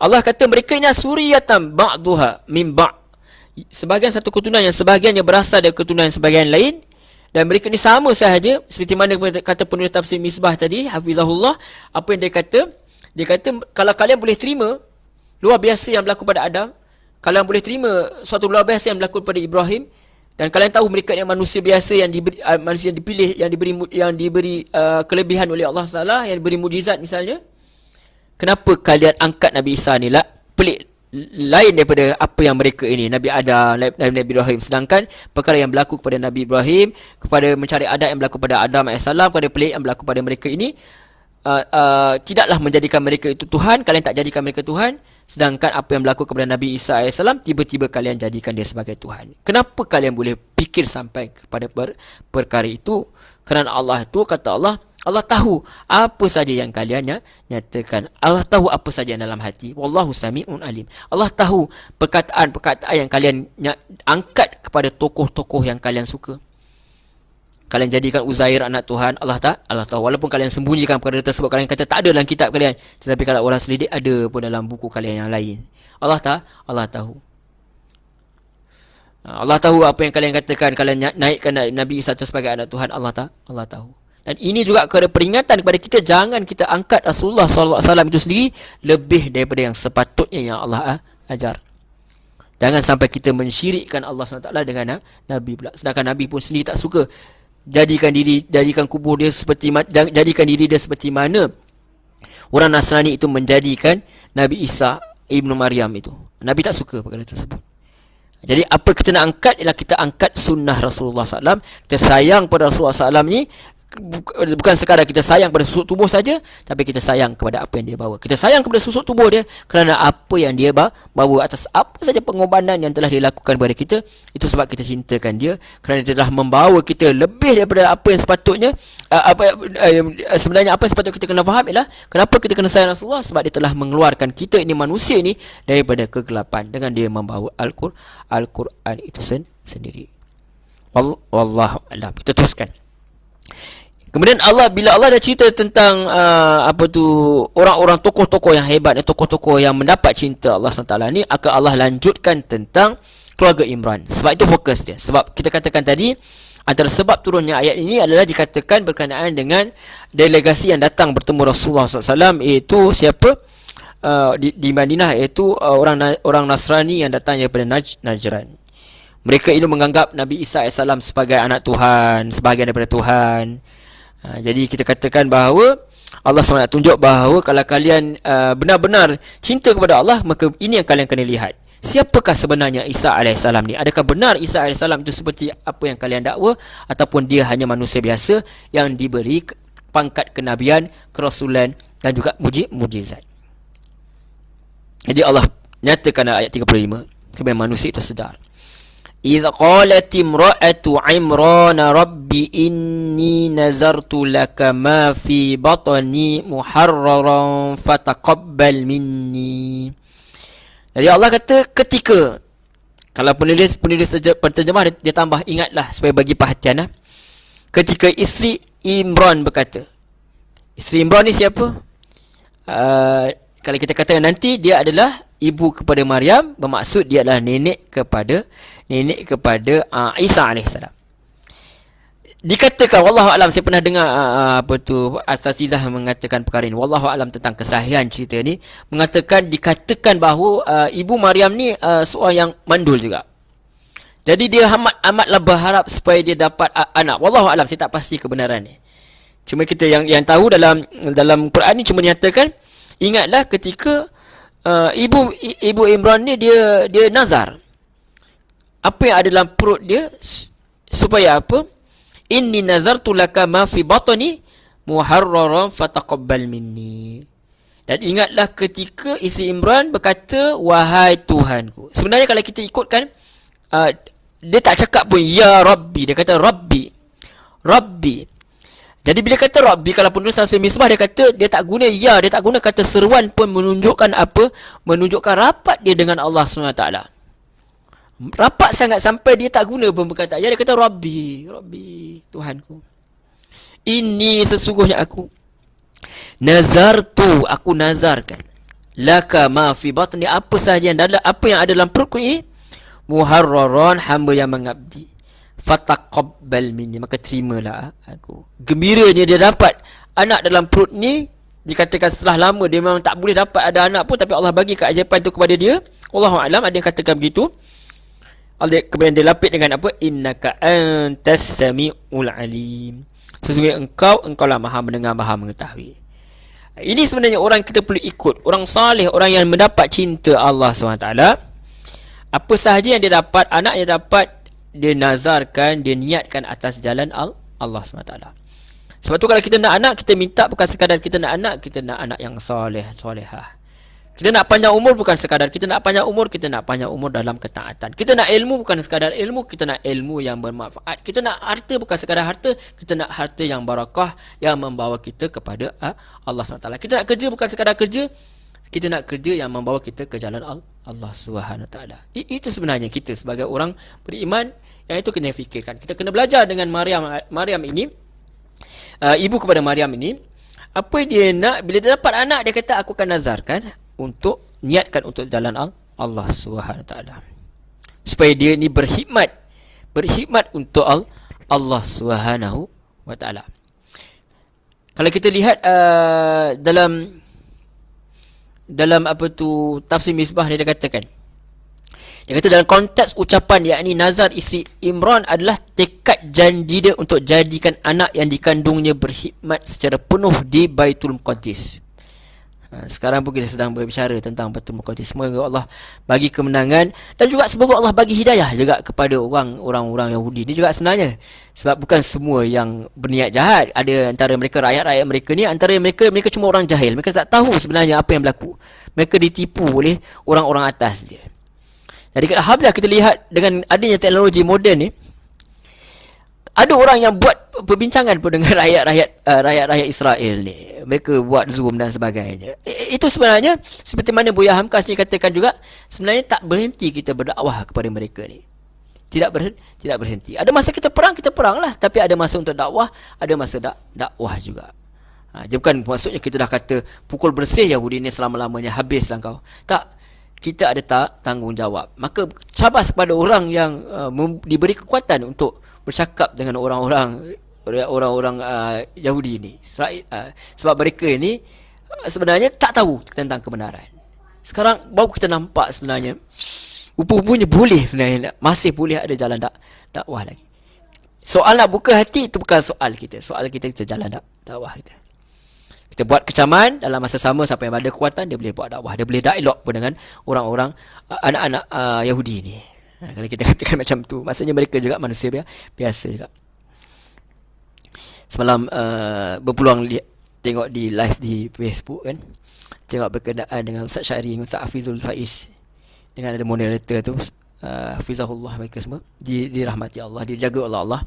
Allah kata mereka ini suriyatan ba'duha min ba', sebahagian satu keturunan yang sebahagiannya berasal dari keturunan sebahagian lain, dan mereka ni sama sahaja seperti mana kata penulis tafsir Misbah tadi, hafizahullah. Apa yang dia kata kalau kalian boleh terima luar biasa yang berlaku pada Adam, kalian boleh terima suatu luar biasa yang berlaku pada Ibrahim, Dan kalian tahu mereka ni manusia biasa yang diberi manusia yang dipilih, yang diberi kelebihan oleh Allah Taala, yang diberi mukjizat misalnya. Kenapa kalian angkat Nabi Isa ni lah pelik lain daripada apa yang mereka ini, Nabi Adam, Nabi Ibrahim. Sedangkan perkara yang berlaku kepada Nabi Ibrahim, kepada mencari adat yang berlaku pada Adam AS, kepada pelik yang berlaku pada mereka ini, tidaklah menjadikan mereka itu Tuhan. Kalian tak jadikan mereka Tuhan. Sedangkan apa yang berlaku kepada Nabi Isa AS, tiba-tiba kalian jadikan dia sebagai Tuhan. Kenapa kalian boleh fikir sampai kepada perkara itu? Kerana Allah itu, kata Allah tahu apa saja yang kalian nyatakan. Allah tahu apa saja yang dalam hati. Wallahu sami'un alim. Allah tahu perkataan-perkataan yang kalian angkat kepada tokoh-tokoh yang kalian suka. Kalian jadikan Uzair anak Tuhan, Allah tahu. Walaupun kalian sembunyikan perkara tersebut, kalian kata tak ada dalam kitab kalian, tetapi kalau orang selidik, ada pun dalam buku kalian yang lain. Allah tahu. Allah tahu apa yang kalian katakan. Kalian naikkan Nabi Isa sebagai anak Tuhan. Allah tahu. Dan ini juga kepada peringatan kepada kita, jangan kita angkat Rasulullah SAW itu sendiri lebih daripada yang sepatutnya yang Allah ajar. Jangan sampai kita mensyirikkan Allah SWT dengan Nabi pula. Sedangkan Nabi pun sendiri tak suka jadikan kubur dia jadikan diri dia seperti mana orang Nasrani itu menjadikan Nabi Isa Ibnu Maryam itu. Nabi tak suka perkara tersebut. Jadi apa kita nak angkat ialah kita angkat sunnah Rasulullah SAW. Kita sayang pada Rasulullah SAW ni bukan sekadar kita sayang pada susuk tubuh saja, tapi kita sayang kepada apa yang dia bawa. Kita sayang kepada susuk tubuh dia kerana apa yang dia bawa, atas apa saja pengorbanan yang telah dilakukan kepada kita. Itu sebab kita cintakan dia, kerana dia telah membawa kita lebih daripada apa yang sepatutnya. Sebenarnya apa yang sepatutnya kita kena faham ialah kenapa kita kena sayang Rasulullah, sebab dia telah mengeluarkan kita ini manusia ini daripada kegelapan dengan dia membawa Al-Quran itu sendiri. Wallahu a'lam. Kita teruskan. Kemudian bila Allah dah cerita tentang orang-orang tokoh-tokoh yang hebat, tokoh-tokoh yang mendapat cinta Allah SWT ni, akan Allah lanjutkan tentang keluarga Imran. Sebab itu fokus dia. Sebab kita katakan tadi, antara sebab turunnya ayat ini adalah dikatakan berkenaan dengan delegasi yang datang bertemu Rasulullah SAW, iaitu siapa? Di Madinah, iaitu orang Nasrani yang datang daripada Najran. Mereka ini menganggap Nabi Isa AS sebagai anak Tuhan, sebahagian daripada Tuhan. Jadi kita katakan bahawa Allah SWT tunjuk bahawa kalau kalian benar-benar cinta kepada Allah, maka ini yang kalian kena lihat. Siapakah sebenarnya Isa AS ni? Adakah benar Isa AS itu seperti apa yang kalian dakwa, ataupun dia hanya manusia biasa yang diberi pangkat kenabian, kerasulan dan juga mujizat? Jadi Allah nyatakan dalam ayat 35, kemudian manusia itu sedar. إذ قالت امرأة عمران رب إني نذرت لك ما في بطني محررا فتقبل مني. Jadi Allah kata ketika, kalau penulis penterjemah dia tambah ingatlah supaya bagi perhatian. Ketika isteri Imran berkata, isteri Imran ni siapa? Kalau kita katakan nanti dia adalah ibu kepada Maryam, bermaksud dia adalah nenek kepada Isa AS. Dikatakan, wallahu alam, saya pernah dengar Asatizah mengatakan perkara ini, wallahu alam, tentang kesahihan cerita ni, dikatakan bahawa ibu Maryam ni seorang yang mandul juga. Jadi dia amatlah berharap supaya dia dapat anak. Wallahu alam, saya tak pasti kebenaran ni. Cuma kita yang tahu dalam Quran ni cuma dinyatakan, ingatlah ketika ibu Imran ni dia nazar. Apa yang ada dalam perut dia, supaya apa? Inni nazartu laka ma fi batni muharraran fataqabbal minni. Dan ingatlah ketika isteri Imran berkata, wahai Tuhanku. Sebenarnya kalau kita ikutkan, dia tak cakap pun ya Rabbi, dia kata Rabbi. Jadi bila kata Rabbi, kalau penulis Tafsir Misbah, dia kata dia tak guna ya, dia tak guna kata seruan pun, menunjukkan apa? Menunjukkan rapat dia dengan Allah SWT. Rapat sangat sampai dia tak guna pun berkata ya, dia kata Rabbi, Tuhanku. Ini sesungguhnya aku nazartu, aku nazarkan laka ma fi batni, apa sahaja yang ada dalam perutku ini, muharraran, hamba yang mengabdi, fataqabbal minni, maka terimalah aku. Gembiranya dia dapat anak dalam perut ni. Dikatakan setelah lama dia memang tak boleh dapat ada anak pun, tapi Allah bagi keajaiban itu kepada dia. Wallahu a'lam, ada yang katakan begitu. Kemudian dia lapik dengan apa? Innaka antas sami'ul alim. Sesungguhnya engkau lah maha mendengar, maha mengetahui. Ini sebenarnya orang kita perlu ikut. Orang salih, orang yang mendapat cinta Allah SWT, apa sahaja yang dia dapat, anak yang dapat, dia nazarkan, dia niatkan atas jalan Allah SWT. Sebab tu kalau kita nak anak, kita minta bukan sekadar kita nak anak, kita nak anak yang soleh, solehah. Kita nak panjang umur bukan sekadar kita nak panjang umur, kita nak panjang umur dalam ketaatan. Kita nak ilmu bukan sekadar ilmu, kita nak ilmu yang bermanfaat. Kita nak harta bukan sekadar harta, kita nak harta yang barakah, yang membawa kita kepada Allah SWT. Kita nak kerja bukan sekadar kerja, kita nak kerja yang membawa kita ke jalan Allah SWT. Itu sebenarnya kita sebagai orang beriman, yang itu kena fikirkan. Kita kena belajar dengan Maryam ini, ibu kepada Maryam ini, apa dia nak. Bila dia dapat anak, dia kata aku akan nazarkan untuk niatkan untuk jalan Allah SWT, supaya dia ni berkhidmat untuk Allah SWT. Kalau kita lihat dalam apa tu tafsir Misbah ni, dia katakan, dalam konteks ucapan, yakni nazar isteri Imran adalah tekad janji dia untuk jadikan anak yang dikandungnya berkhidmat secara penuh di Baitul Muqaddis. Sekarang pun kita sedang berbicara tentang Baitul Muqaddis. Semoga Allah bagi kemenangan, dan juga semoga Allah bagi hidayah juga kepada orang-orang Yahudi ni juga sebenarnya. Sebab bukan semua yang berniat jahat. Ada antara mereka, rakyat-rakyat mereka ni, antara mereka cuma orang jahil. Mereka tak tahu sebenarnya apa yang berlaku. Mereka ditipu oleh orang-orang atas je. Jadi alhamdulillah kita lihat dengan adanya teknologi moden ni, ada orang yang buat perbincangan pun dengan rakyat Israel ni. Mereka buat Zoom dan sebagainya. Itu sebenarnya seperti mana Buya Hamkas ni katakan juga, sebenarnya tak berhenti kita berdakwah kepada mereka ni. Tidak berhenti. Ada masa kita perang lah, tapi ada masa untuk dakwah, ada masa dakwah juga. Dia bukan maksudnya kita dah kata pukul bersih Yahudi ni selama-lamanya, habislah kau. Tak. Kita ada tanggungjawab. Maka cabas kepada orang yang diberi kekuatan untuk bercakap dengan orang-orang Yahudi ni. Sebab mereka ni sebenarnya tak tahu tentang kebenaran. Sekarang baru kita nampak sebenarnya rupa-rupanya boleh sebenarnya, masih boleh ada jalan dakwah lagi. Soal nak buka hati itu bukan soal kita. Soal kita jalan dakwah kita. Kita buat kecaman, dalam masa sama siapa yang ada kekuatan, dia boleh buat dakwah. Dia boleh dialog pun dengan orang-orang, anak-anak Yahudi ni. Kalau kita katakan macam tu, maksudnya mereka juga manusia biasa juga. Semalam berpeluang tengok di live di Facebook kan, tengok berkenaan dengan Ustaz Syari, Ustaz Hafizul Faiz, dengan ada moderator tu, Hafizahullah, mereka semua dirahmati Allah, dijaga oleh Allah.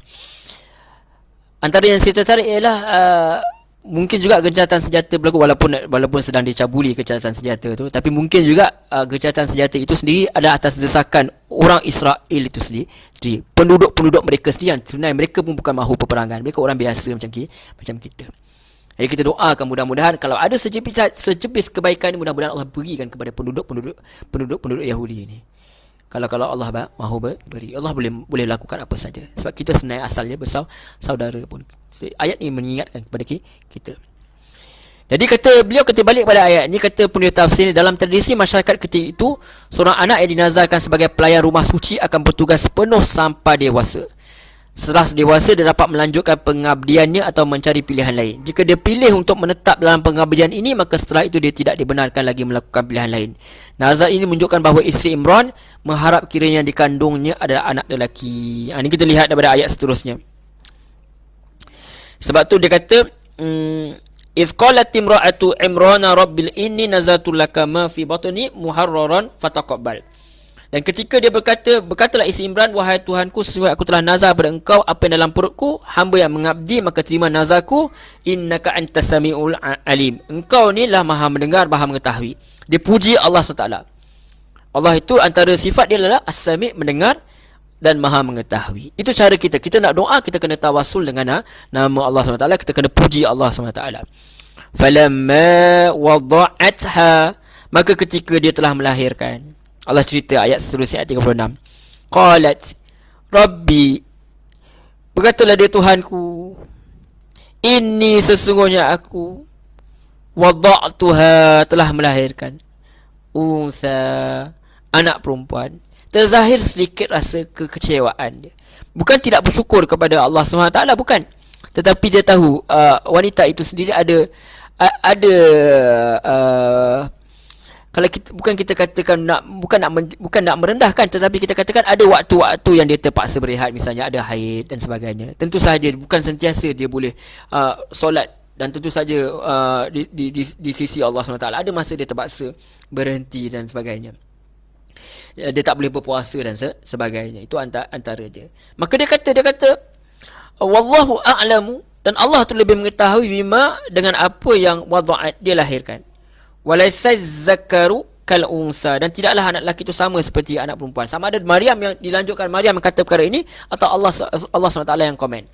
Antara yang saya tertarik ialah mungkin juga gencatan senjata berlaku, walaupun sedang dicabuli gencatan senjata tu, tapi mungkin juga gencatan senjata itu sendiri ada atas desakan orang Israel itu sendiri, penduduk mereka sendiri, yang sebenarnya mereka pun bukan mahu peperangan, mereka orang biasa macam kita. Jadi kita doakan mudah-mudahan kalau ada sejepis kebaikan ni, mudah-mudahan Allah berikan kepada penduduk Yahudi ini. Kalau Allah mahu beri, Allah boleh lakukan apa saja. Sebab kita sebenarnya asalnya bersaudara pun. So, ayat ini mengingatkan kepada kita. Jadi beliau kata balik pada ayat ini, kata penulis tafsir, dalam tradisi masyarakat ketika itu, seorang anak yang dinazarkan sebagai pelayan rumah suci akan bertugas penuh sampai dewasa. Setelah dewasa, dia dapat melanjutkan pengabdiannya atau mencari pilihan lain. Jika dia pilih untuk menetap dalam pengabdian ini, maka setelah itu dia tidak dibenarkan lagi melakukan pilihan lain. Nazar ini menunjukkan bahawa isteri Imran mengharap kiranya yang dikandungnya adalah anak lelaki. Ini kita lihat daripada ayat seterusnya. Sebab tu dia kata, "Idz qalat imra'atu Imrana rabbil inni nazartu laka ma fi batni muharraran fataqabbal." Dan ketika dia berkatalah isteri Imran, "Wahai Tuhanku, sesungguhnya aku telah nazar pada engkau apa yang dalam perutku, hamba yang mengabdi, maka terima nazarku, innaka antas samiul alim." Engkau ni lah maha mendengar, maha mengetahui. Dia puji Allah SWT. Allah itu antara sifat dia adalah as-sami', mendengar dan maha mengetahui. Itu cara kita. Kita nak doa, kita kena tawasul dengan nama Allah SWT, kita kena puji Allah SWT. Falamma wada'atha, maka ketika dia telah melahirkan, Allah cerita ayat seterusnya, ayat 36. Qalat Rabbi, berkatalah dia Tuhanku, inni sesungguhnya aku, wada'tuha telah melahirkan, unsa, anak perempuan, terzahir sedikit rasa kekecewaan dia. Bukan tidak bersyukur kepada Allah SWT, bukan. Tetapi dia tahu wanita itu sendiri ada kalau kita kita katakan bukan nak merendahkan, tetapi kita katakan ada waktu-waktu yang dia terpaksa berehat, misalnya ada haid dan sebagainya. Tentu sahaja bukan sentiasa dia boleh solat, dan tentu saja di sisi Allah SWT ada masa dia terpaksa berhenti dan sebagainya. Dia tak boleh berpuasa dan sebagainya. Itu antara dia. Maka dia kata wallahu a'lamu, dan Allah tu lebih mengetahui bima, dengan apa yang wada'at dia lahirkan. Walaysa zakaru kal unsa, dan tidaklah anak lelaki itu sama seperti anak perempuan. Sama ada Maryam yang dilanjutkan, Maryam yang kata perkara ini, atau Allah SWT yang komen.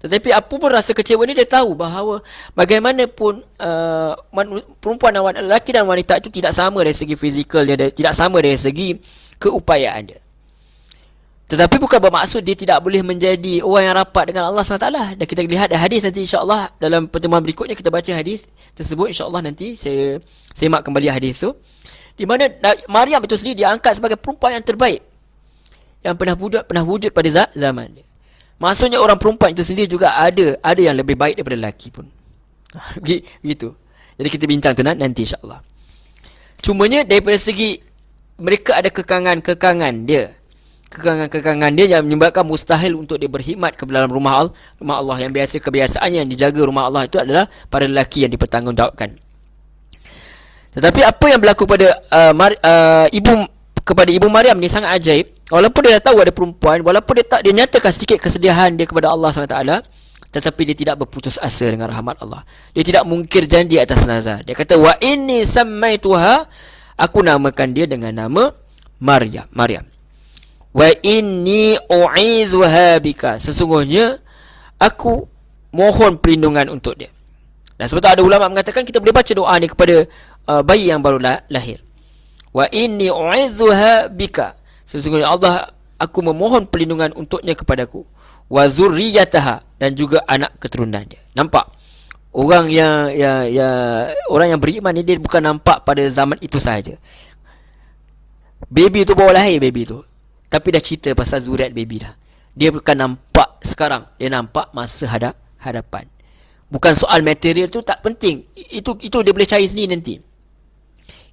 Tetapi apa pun rasa kecewa ni, dia tahu bahawa bagaimanapun perempuan dan lelaki dan wanita itu tidak sama dari segi fizikal dia, tidak sama dari segi keupayaan dia. Tetapi bukan bermaksud dia tidak boleh menjadi orang yang rapat dengan Allah SWT. Dan kita lihat hadis nanti, insyaAllah dalam pertemuan berikutnya kita baca hadis tersebut, insyaAllah nanti saya semak kembali hadis tu, di mana Maryam itu sendiri diangkat sebagai perempuan yang terbaik yang pernah wujud pada zaman dia. Maksudnya orang perempuan itu sendiri juga ada yang lebih baik daripada lelaki pun. Begitu. Jadi kita bincang tu nanti, insyaAllah. Cumanya daripada segi mereka ada kekangan dia yang menyebabkan mustahil untuk dia berkhidmat ke dalam rumah Allah. Yang kebiasaannya yang dijaga rumah Allah itu adalah para lelaki yang dipertanggungjawabkan. Tetapi apa yang berlaku pada ibu Maryam ni sangat ajaib. Walaupun dia dah tahu ada perempuan, walaupun dia nyatakan sedikit kesedihan dia kepada Allah SWT, tetapi dia tidak berputus asa dengan rahmat Allah. Dia tidak mungkir janji atas nazar. Dia kata, wa inni sammaituha, aku namakan dia dengan nama Maryam. Wa inni u'izuha bika, sesungguhnya aku mohon perlindungan untuk dia. Dan sebab tu ada ulama mengatakan kita boleh baca doa ni kepada bayi yang baru lahir. Wa inni u'izuha bika, sesungguhnya Allah, aku memohon perlindungan untuknya kepadaku. Wa zurriyataha, dan juga anak keturunan dia. Nampak? Orang yang beriman ni, dia bukan nampak pada zaman itu sahaja. Baby tu baru lahir, baby tu, tapi dah cerita pasal zuriat baby dah. Dia bukan nampak sekarang, dia nampak masa hadapan. Bukan soal material tu tak penting. Itu dia boleh cari sendiri nanti.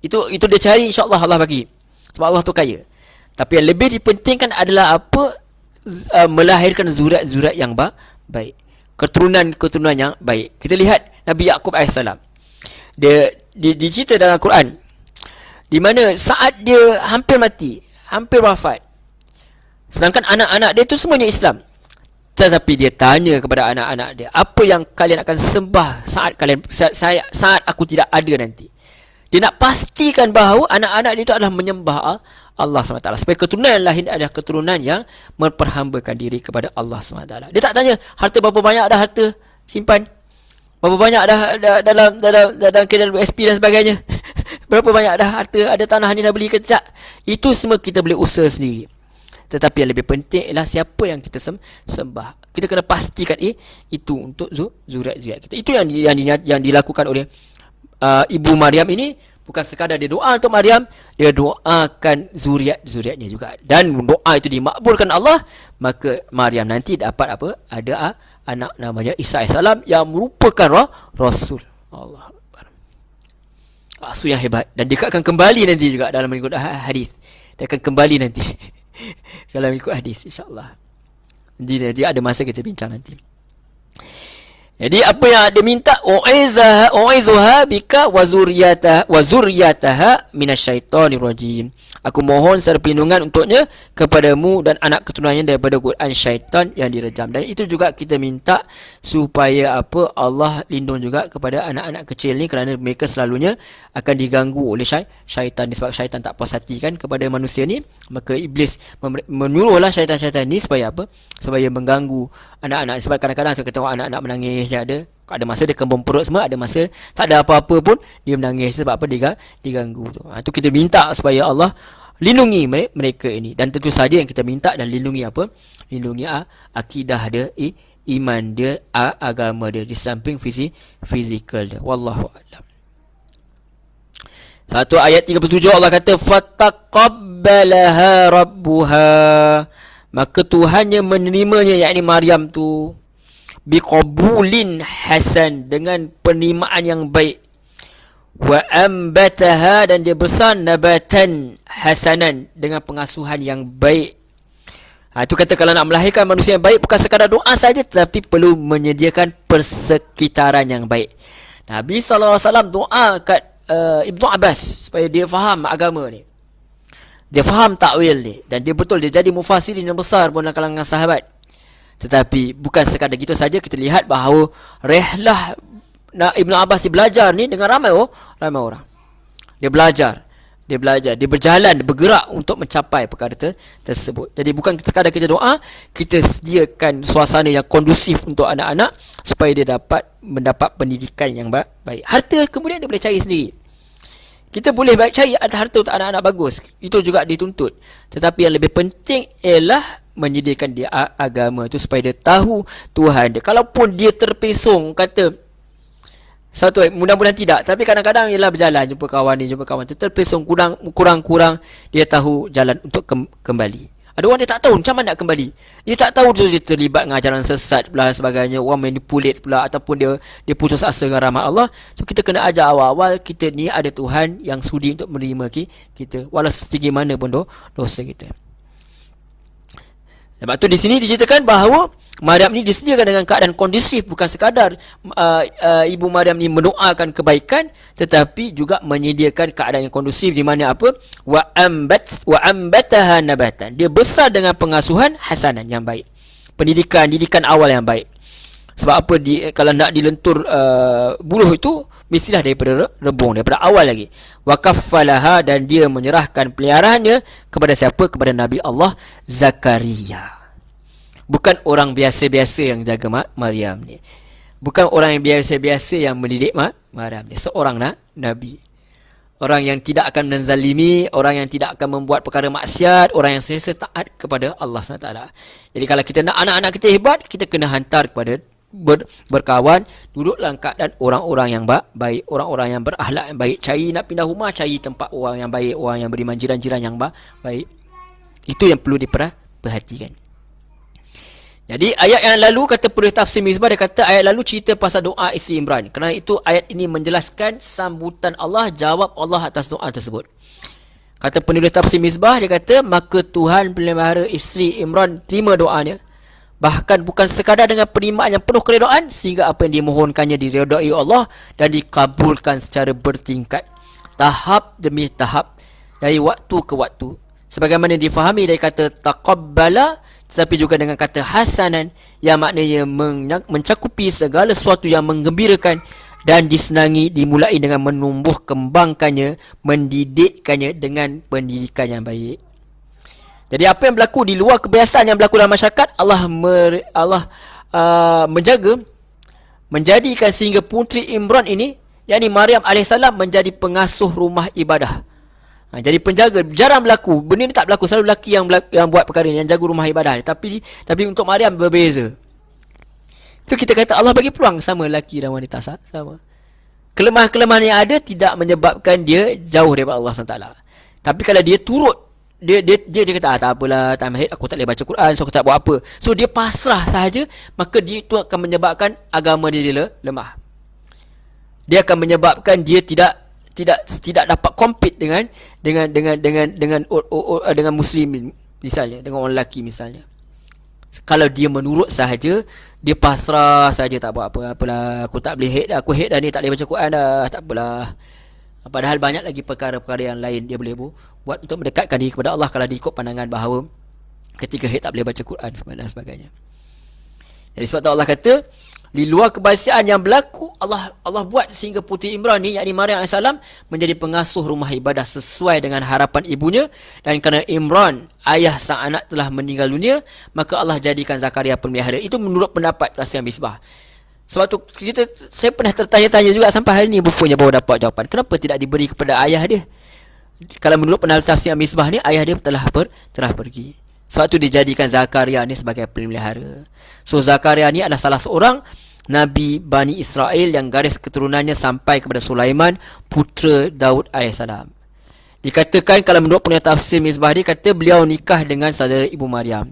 Itu dia cari, insya-Allah Allah bagi. Sebab Allah tu kaya. Tapi yang lebih dipentingkan adalah apa? Melahirkan zuriat yang baik. Keturunan yang baik. Kita lihat Nabi Yaqub AS. Dia dicerita dalam Quran, di mana saat dia hampir mati, hampir wafat, sedangkan anak-anak dia tu semuanya Islam, tetapi dia tanya kepada anak-anak dia, apa yang kalian akan sembah saat aku tidak ada nanti. Dia nak pastikan bahawa anak-anak dia itu adalah menyembah Allah SWT, supaya keturunan yang lahir adalah keturunan yang memperhambakan diri kepada Allah SWT. Dia tak tanya harta berapa banyak dah harta simpan, berapa banyak dah dalam KWSP dan sebagainya. Berapa banyak dah harta, ada tanah ni dah beli ke tak. Itu semua kita boleh usaha sendiri. Tetapi yang lebih penting ialah siapa yang kita sembah. Kita kena pastikan itu untuk zuriat kita. Itu yang dilakukan oleh ibu Maryam ini. Bukan sekadar dia doa untuk Maryam, dia doakan zuriatnya juga. Dan doa itu dimakbulkan Allah, maka Maryam nanti dapat apa? Ada anak namanya Isa AS yang merupakan Rasul. Allah Akbar. Rasul yang hebat. Dan dia akan kembali nanti juga dalam mengikut hadis. Dia akan kembali nanti dalam mengikut hadis, insya-Allah. Dia ada masa kita bincang nanti. Jadi apa yang dia minta, u'izuha bika wa zurriyataha minasyaitonir rajim. Aku mohon serta perlindungan untuknya kepadamu dan anak keturunannya daripada godaan syaitan yang direjam. Dan itu juga kita minta supaya apa? Allah lindung juga kepada anak-anak kecil ni, kerana mereka selalunya akan diganggu oleh syaitan. Sebab syaitan tak puas hati kan kepada manusia ni, maka iblis menyuruhlah syaitan-syaitan ni supaya apa? Supaya mengganggu anak-anak. Sebab kadang-kadang saya tengok anak-anak menangis, ada masa dia kembung perut semua, ada masa tak ada apa-apa pun dia menangis. Sebab apa? Diganggu tu. Itu kita minta supaya Allah lindungi mereka ini. Dan tentu saja yang kita minta dan lindungi apa? Lindungi akidah dia, iman dia, agama dia, di samping fizikal dia. Wallahu a'lam. Satu ayat 37 Allah kata fataqabbalaha rabbuha, maka Tuhannya menerimanya, yakni Maryam tu, biqabulin hasan, dengan penerimaan yang baik, wa ambataha, dan dia besar, nabatan hasanan, dengan pengasuhan yang baik. Itu kata kalau nak melahirkan manusia yang baik bukan sekadar doa saja, tetapi perlu menyediakan persekitaran yang baik. Nabi SAW doa kat Ibnu Abbas supaya dia faham agama ni, dia faham takwil ni, dan dia betul dia jadi mufassirin yang besar pun dalam kalangan sahabat. Tetapi bukan sekadar gitu saja, kita lihat bahawa rehlah Ibnu Abbas dia belajar ni dengan ramai orang. Dia belajar, dia berjalan, bergerak untuk mencapai perkara tersebut. Jadi bukan sekadar kita doa, kita sediakan suasana yang kondusif untuk anak-anak supaya dia mendapat pendidikan yang baik. Harta kemudian dia boleh cari sendiri. Kita boleh cari harta untuk anak-anak bagus, itu juga dituntut. Tetapi yang lebih penting ialah menyediakan dia agama itu supaya dia tahu Tuhan dia. Kalaupun dia terpesong kata satu, mudah-mudahan tidak, tapi kadang-kadang ialah berjalan, jumpa kawan ni, jumpa kawan tu, terpesong, kurang-kurang dia tahu jalan untuk kembali. Ada orang dia tak tahu macam mana nak kembali. Dia tak tahu dia terlibat dengan ajaran sesat pula dan sebagainya, orang manipulate pula, ataupun dia putus asa dengan rahmat Allah. So kita kena ajar awal-awal, kita ni ada Tuhan yang sudi untuk menerima kita, walau setinggi mana pun dosa kita. Sebab tu di sini diceritakan bahawa Maryam ni disediakan dengan keadaan kondusif, bukan sekadar ibu Maryam ni mendoakan kebaikan, tetapi juga menyediakan keadaan yang kondusif, di mana apa? Wa ambataha nabatan. Dia besar dengan pengasuhan hasanan yang baik. Didikan awal yang baik. Sebab apa? Kalau nak dilentur buluh itu mestilah daripada rebung, daripada awal lagi. Wa kaffalaha, dan dia menyerahkan peliharaannya kepada siapa? Kepada Nabi Allah Zakaria. Bukan orang biasa-biasa yang jaga Maryam ni. Bukan orang yang biasa-biasa yang mendidik Maryam ni. Seorang Nabi. Orang yang tidak akan menzalimi, orang yang tidak akan membuat perkara maksiat, orang yang sentiasa taat kepada Allah SWT. Jadi kalau kita nak anak-anak kita hebat, kita kena hantar kepada berkawan, duduk dalam keadaan orang-orang yang baik, orang-orang yang berakhlak yang baik. Cari nak pindah rumah, cari tempat orang yang baik, orang yang beriman, jiran-jiran yang baik. Itu yang perlu diperhatikan. Jadi ayat yang lalu kata penulis tafsir Mizbah, dia kata ayat lalu cerita pasal doa isteri Imran. Kerana itu ayat ini menjelaskan sambutan Allah, jawab Allah atas doa tersebut. Kata penulis tafsir Mizbah, dia kata maka Tuhan pelihara isteri Imran terima doanya. Bahkan bukan sekadar dengan penerimaan yang penuh keredaan, sehingga apa yang dimohonkannya diredai Allah dan dikabulkan secara bertingkat, tahap demi tahap, dari waktu ke waktu. Sebagaimana difahami dari kata taqabbala, tetapi juga dengan kata hasanan, yang maknanya mencakupi segala sesuatu yang menggembirakan dan disenangi, dimulai dengan menumbuh kembangkannya, mendidikkannya dengan pendidikan yang baik. Jadi apa yang berlaku di luar kebiasaan yang berlaku dalam masyarakat, Allah menjadikan sehingga puteri Imran ini, yakni Maryam AS, menjadi pengasuh rumah ibadah. Jadi penjaga. Jarang berlaku, benda ni tak berlaku. Selalu lelaki yang buat perkara ni, yang jaga rumah ibadah. Tapi untuk Maryam berbeza. Itu kita kata Allah bagi peluang sama lelaki dan wanita sama. Kelemahan-kelemahan yang ada tidak menyebabkan dia jauh daripada Allah SWT. Tapi kalau dia turut, dia kata tak apalah, time ahead aku tak boleh baca Quran, so aku tak buat apa. So dia pasrah sahaja, maka dia itu akan menyebabkan agama dia lemah. Dia akan menyebabkan dia tidak dapat compete dengan muslimin misalnya, dengan orang lelaki misalnya. Kalau dia menurut sahaja, dia pasrah saja, tak buat apalah, aku tak boleh aku head dah ni, tak boleh baca Quran dah, tak apalah. Padahal banyak lagi perkara-perkara yang lain dia boleh buat untuk mendekatkan diri kepada Allah, kalau diikut pandangan bahawa ketika head tak boleh baca Quran dan sebagainya. Jadi sebab tu Allah kata, di luar kebiasaan yang berlaku, Allah buat sehingga puteri Imran ni, yakni Maryam AS, menjadi pengasuh rumah ibadah sesuai dengan harapan ibunya. Dan kerana Imran, ayah sang anak, telah meninggal dunia, maka Allah jadikan Zakaria pemelihara. Itu menurut pendapat tafsir Mizbah. Sebab tu saya pernah tertanya-tanya juga sampai hari ni, rupanya baru dapat jawapan. Kenapa tidak diberi kepada ayah dia? Kalau menurut pendapat tafsir Mizbah ni, ayah dia telah pergi. Sebab tu dijadikan Zakaria ni sebagai pemelihara. So Zakaria ni adalah salah seorang Nabi Bani Israel yang garis keturunannya sampai kepada Sulaiman, putera Daud AS. Dikatakan kalau menurut punya tafsir Misbah dia kata beliau nikah dengan saudara ibu Maryam.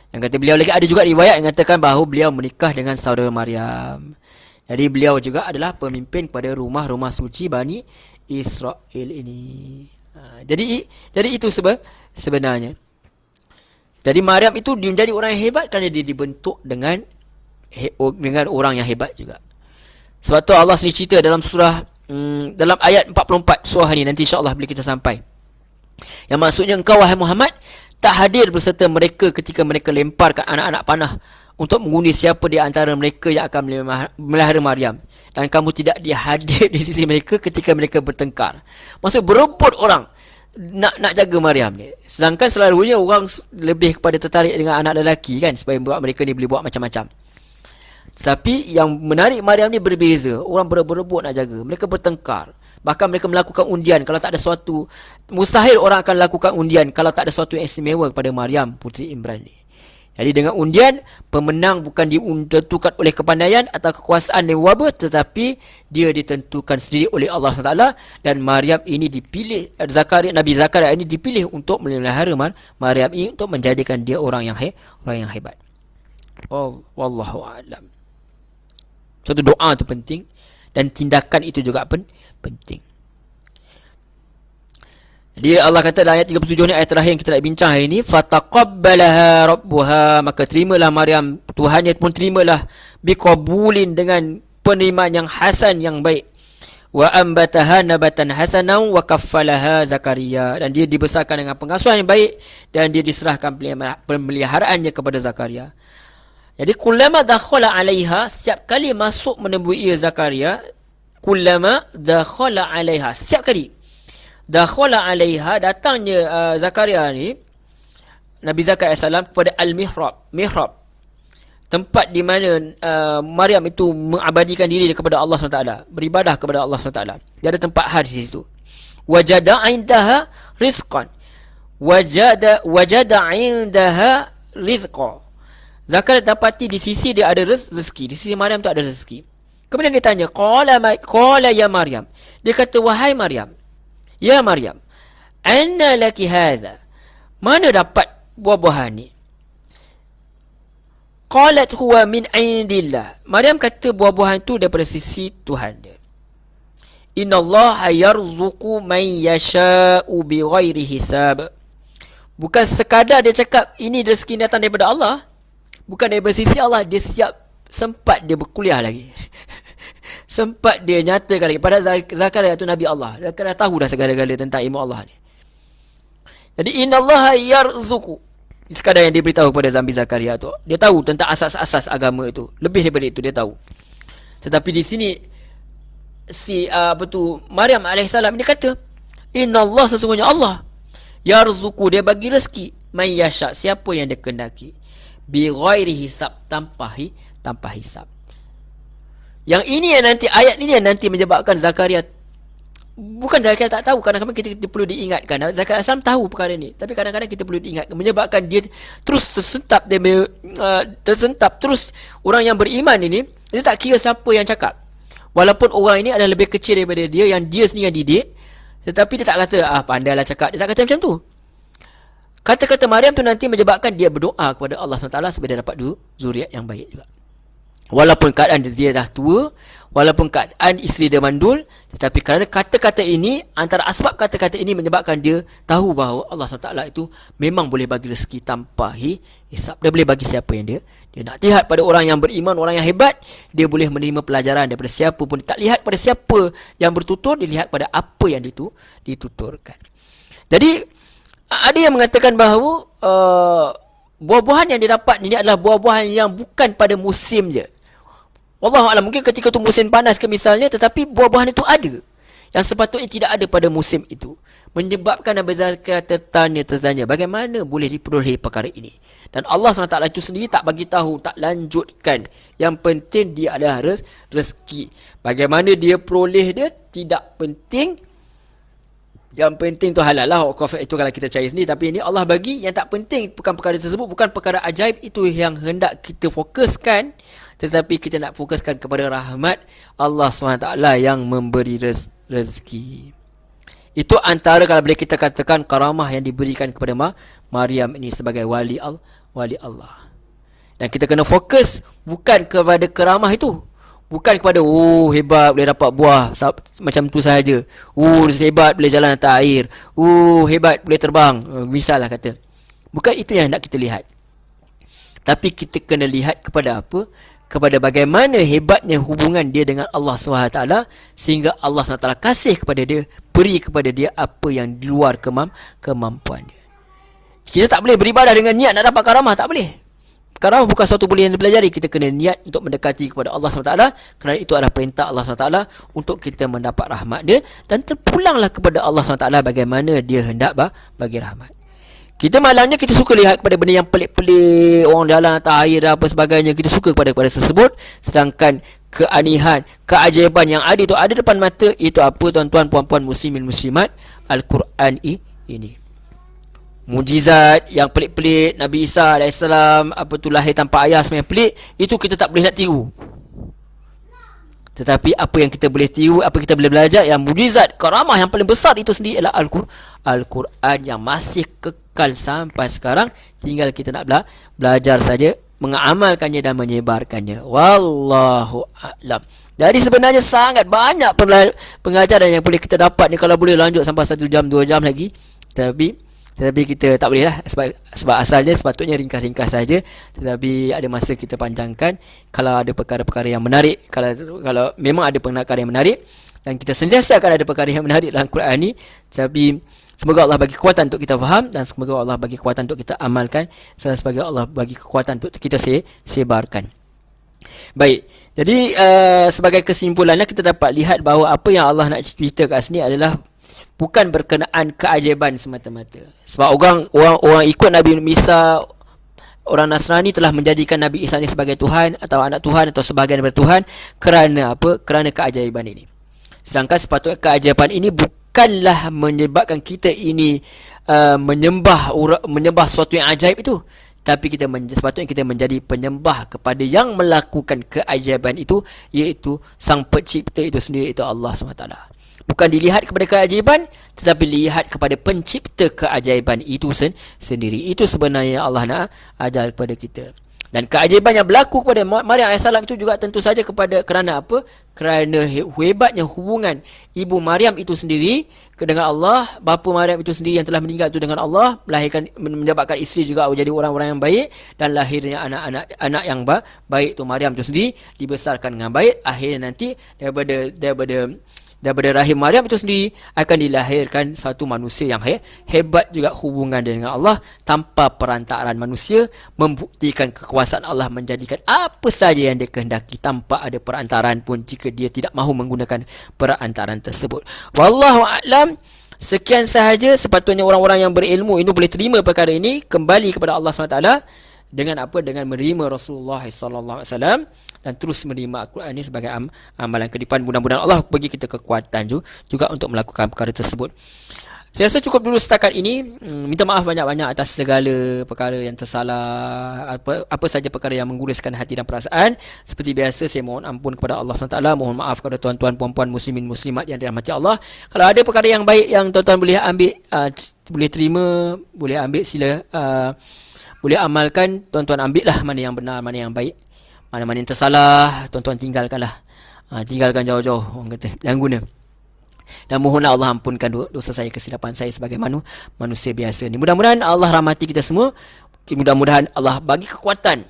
Yang kata beliau lagi ada juga riwayat yang mengatakan bahawa beliau menikah dengan saudara Maryam. Jadi beliau juga adalah pemimpin kepada rumah-rumah suci Bani Israel ini. Jadi itu sebenarnya. Jadi Maryam itu dia menjadi orang yang hebat kerana dia dibentuk dengan orang yang hebat juga. Sebab tu Allah sendiri cerita dalam surah dalam ayat 44 surah ni, nanti insya-Allah bila kita sampai. Yang maksudnya engkau wahai Muhammad tak hadir berserta mereka ketika mereka lemparkan anak-anak panah untuk mengundi siapa di antara mereka yang akan melihara Maryam, dan kamu tidak dihadir di sisi mereka ketika mereka bertengkar. Maksud berebut orang nak jaga Maryam ni. Sedangkan selalunya orang lebih kepada tertarik dengan anak lelaki kan, supaya buat mereka ni boleh buat macam-macam. Tapi yang menarik Maryam ni berbeza. Orang berebut nak jaga, mereka bertengkar. Bahkan mereka melakukan undian kalau tak ada sesuatu. Mustahil orang akan lakukan undian kalau tak ada sesuatu yang istimewa kepada Maryam puteri Imran ni. Jadi dengan undian, pemenang bukan ditentukan oleh kepandaian atau kekuasaan dan wabah, tetapi dia ditentukan sendiri oleh Allah SWT. Dan Maryam ini dipilih, Nabi Zakaria ini dipilih untuk memelihara Maryam ini, untuk menjadikan dia orang yang hebat. Wallahu a'lam. Suatu doa itu penting, dan tindakan itu juga penting. Jadi Allah kata dalam ayat 37 ni, ayat terakhir yang kita nak bincang hari ini, fataqabbalaha rabbuha, maka terimalah Maryam, Tuhannya pun terimalah, biqabulin, dengan penerimaan yang hasan, yang baik. Wa ambataha nabatan hasanan wa kaffalaha Zakaria, dan dia dibesarkan dengan pengasuhan yang baik, dan dia diserahkan pemeliharaannya kepada Zakaria. Jadi kullama dakhala 'alaiha, setiap kali masuk menemui ia Zakaria, kullama dakhala 'alaiha, setiap kali dakhala 'alaiha, datangnya Zakaria ni, Nabi Zakaria AS, kepada al-mihrab, tempat di mana Maryam itu mengabadikan diri kepada Allah SWT, beribadah kepada Allah SWT. Dia ada tempat hadis di situ. Wajada 'indaha rizqan, wajada 'indaha rizqa. Zakaria dapati di sisi dia ada rezeki, di sisi Maryam tu ada rezeki. Kemudian dia tanya, qala ya Maryam, dia kata wahai Maryam, ya Maryam, anna laki hadha, mana dapat buah-buahan ni? Qalat huwa min indillah, Maryam kata buah-buahan tu daripada sisi Tuhan dia. Innallaha yarzuqu man yasha'u bighairi hisab. Bukan sekadar dia cakap ini rezeki datang daripada Allah, bukan daripada sisi Allah, dia sempat dia berkuliah lagi. Sempat dia nyatakan lagi. Padahal Zakaria itu Nabi Allah. Zakaria tahu dah segala-gala tentang ilmu Allah ni. Jadi innallaha yarzuqu, sekadar yang dia beritahu kepada Nabi Zakaria tu, dia tahu tentang asas-asas agama itu. Lebih daripada itu dia tahu. Tetapi di sini Maryam alaihissalam ini kata, innallah, sesungguhnya Allah, yarzuqu, dia bagi rezeki, man yasha, siapa yang dia kehendaki, bi ghairi hisab, tanpa hisab. Yang ini yang nanti, ayat ini yang nanti menyebabkan Zakaria, bukan Zakaria tak tahu, kadang-kadang kita perlu diingatkan. Zakaria asal tahu perkara ni, tapi kadang-kadang kita perlu diingatkan, menyebabkan dia terus tersentap, tersentap terus. Orang yang beriman ini, dia tak kira siapa yang cakap, walaupun orang ini adalah lebih kecil daripada dia, yang dia sendiri yang didik, tetapi dia tak kata pandailah cakap, dia tak kata macam tu. Kata-kata Maryam tu nanti menyebabkan dia berdoa kepada Allah SWT supaya dia dapat zuriat yang baik juga. Walaupun keadaan dia dah tua, walaupun keadaan isteri dia mandul, tetapi kerana kata-kata ini, antara asbab kata-kata ini menyebabkan dia tahu bahawa Allah SWT itu memang boleh bagi rezeki tanpa hisab. Dia boleh bagi siapa yang dia nak. Lihat pada orang yang beriman, orang yang hebat, dia boleh menerima pelajaran daripada siapa pun. Dia tak lihat pada siapa yang bertutur, dia lihat pada apa yang dituturkan. Jadi ada yang mengatakan bahawa buah-buahan yang dia dapat ini adalah buah-buahan yang bukan pada musim je. Wallahualam, mungkin ketika itu musim panas ke misalnya, tetapi buah-buahan itu ada yang sepatutnya tidak ada pada musim itu. Menyebabkan Nabi Zakaria tertanya bagaimana boleh diperoleh perkara ini. Dan Allah SWT itu sendiri tak bagi tahu, tak lanjutkan. Yang penting dia adalah rezeki. Bagaimana dia peroleh dia tidak penting. Yang penting tu halal lah. Itu kalau kita cari sendiri. Tapi ini Allah bagi yang tak penting. Bukan perkara tersebut, bukan perkara ajaib. Itu yang hendak kita fokuskan. tetapi kita nak fokuskan kepada rahmat Allah SWT yang memberi rezeki. Itu antara kalau boleh kita katakan karamah yang diberikan kepada Maryam ini sebagai wali Allah. Dan kita kena fokus bukan kepada karamah itu. Bukan kepada hebat boleh dapat buah macam tu sahaja. Hebat boleh jalan atas air. Hebat boleh terbang. Misalnya kata. Bukan itu yang nak kita lihat. Tapi kita kena lihat kepada apa? Kepada bagaimana hebatnya hubungan dia dengan Allah SWT, sehingga Allah SWT kasih kepada dia, beri kepada dia apa yang di luar kemampuan dia. Kita tak boleh beribadah dengan niat nak dapat karamah, tak boleh. Karamah bukan suatu benda yang dipelajari. Kita kena niat untuk mendekati kepada Allah SWT, kerana itu adalah perintah Allah SWT untuk kita mendapat rahmat dia, dan terpulanglah kepada Allah SWT bagaimana dia hendak bagi rahmat. Kita malangnya kita suka lihat kepada benda yang pelik-pelik, orang jalan atas air dan apa sebagainya. Kita suka kepada tersebut. Sedangkan keanihan, keajaiban yang ada itu ada depan mata. Itu apa tuan-tuan, puan-puan, muslimin, muslimat, Al-Quran ini. Mujizat yang pelik-pelik, Nabi Isa AS apa tu lahir tanpa ayah semua yang pelik, itu kita tak boleh nak tiru. Tetapi apa yang kita boleh tiru, apa kita boleh belajar, yang mujizat, karamah yang paling besar itu sendiri adalah Al-Quran yang masih kekal sampai sekarang. Tinggal kita nak belajar saja, mengamalkannya dan menyebarkannya. Wallahu a'lam. Jadi sebenarnya sangat banyak pengajaran yang boleh kita dapat ni, kalau boleh lanjut sampai 1 jam 2 jam lagi. Tetapi kita tak boleh lah, sebab asalnya sepatutnya ringkas-ringkas saja. Tetapi ada masa kita panjangkan kalau ada perkara-perkara yang menarik. Kalau memang ada perkara yang menarik, dan kita sentiasa akan ada perkara yang menarik dalam Quran ni. Tetapi semoga Allah bagi kekuatan untuk kita faham, dan semoga Allah bagi kekuatan untuk kita amalkan, dan semoga Allah bagi kekuatan untuk kita sebarkan. Baik, jadi sebagai kesimpulannya kita dapat lihat bahawa apa yang Allah nak cerita kat sini adalah bukan berkenaan keajaiban semata-mata. Sebab orang ikut Nabi Isa, orang Nasrani telah menjadikan Nabi Isa ni sebagai Tuhan atau anak Tuhan atau sebahagian daripada Tuhan kerana apa? Kerana keajaiban ini. Sedangkan sepatutnya keajaiban ini bukanlah menyebabkan kita ini menyembah sesuatu yang ajaib itu, tapi sepatutnya kita menjadi penyembah kepada yang melakukan keajaiban itu, iaitu Sang Pencipta itu sendiri, itu Allah SWT. Bukan dilihat kepada keajaiban, tetapi lihat kepada pencipta keajaiban itu sendiri. Itu sebenarnya Allah nak ajar kepada kita. Dan keajaiban yang berlaku kepada Maryam AS itu juga tentu saja kerana apa? Kerana hebatnya hubungan ibu Maryam itu sendiri dengan Allah, bapa Maryam itu sendiri yang telah meninggal itu dengan Allah, menyebabkan isteri juga menjadi orang-orang yang baik, dan lahirnya anak yang baik itu Maryam itu sendiri dibesarkan dengan baik. Akhirnya nanti daripada rahim Maryam itu sendiri akan dilahirkan satu manusia yang hebat juga hubungan dengan Allah, tanpa perantaraan manusia, membuktikan kekuasaan Allah menjadikan apa saja yang dia kehendaki tanpa ada perantaraan pun jika dia tidak mahu menggunakan perantaraan tersebut. Wallahu a'lam. Sekian sahaja. Sepatutnya orang-orang yang berilmu ini boleh terima perkara ini, kembali kepada Allah SWT dengan apa? Dengan menerima Rasulullah SAW dan terus menerima Al-Quran ini sebagai amalan kehidupan. Mudah-mudahan Allah bagi kita kekuatan juga untuk melakukan perkara tersebut. Saya rasa cukup dulu setakat ini. Minta maaf banyak-banyak atas segala perkara yang tersalah, apa saja perkara yang mengguruskan hati dan perasaan. Seperti biasa, saya mohon ampun kepada Allah SWT. Mohon maaf kepada tuan-tuan, puan-puan, muslimin, muslimat yang dirahmati Allah. Kalau ada perkara yang baik yang tuan-tuan boleh ambil, boleh terima, boleh ambil, sila boleh amalkan. Tuan-tuan ambil lah mana yang benar, mana yang baik. Mana-mana yang tersalah, tuan-tuan tinggalkanlah. Tinggalkan jauh-jauh, orang kata, jangan guna. Dan mohonlah Allah ampunkan dosa saya, kesilapan saya sebagai manusia biasa ni. Mudah-mudahan Allah rahmati kita semua. Mudah-mudahan Allah bagi kekuatan.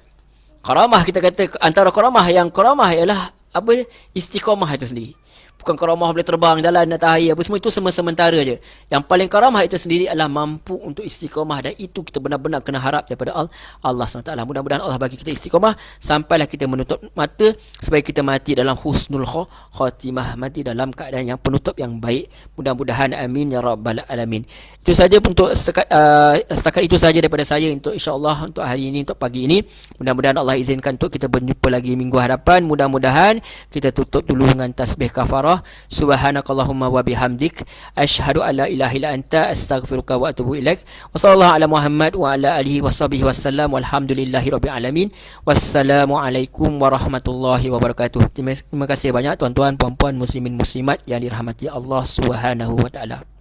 Karamah, kita kata antara karamah ialah apa? Istiqamah itu sendiri. Bukan karamah boleh terbang, jalan atas air, apa semua itu sementara je. Yang paling karamah itu sendiri adalah mampu untuk istiqamah, dan itu kita benar-benar kena harap daripada Allah SWT. Mudah-mudahan Allah bagi kita istiqamah sampailah kita menutup mata, supaya kita mati dalam husnul khatimah, mati dalam keadaan yang penutup yang baik. Mudah-mudahan, amin ya rabbal alamin. Itu saja untuk setakat itu saja daripada saya untuk insya-Allah untuk hari ini, untuk pagi ini. Mudah-mudahan Allah izinkan untuk kita berjumpa lagi minggu hadapan. Mudah-mudahan kita tutup dulu dengan tasbih kafarah. Allah. Subhanakallahumma wa bihamdik asyhadu an la ilaha illa anta astaghfiruka wa atubu ilaik. Wa sallallahu ala Muhammad wa ala alihi washabihi wasallam walhamdulillahirabbil alamin. Wassalamualaikum warahmatullahi wabarakatuh. Terima kasih banyak tuan-tuan, puan-puan, muslimin muslimat yang dirahmati Allah Subhanahu wa taala.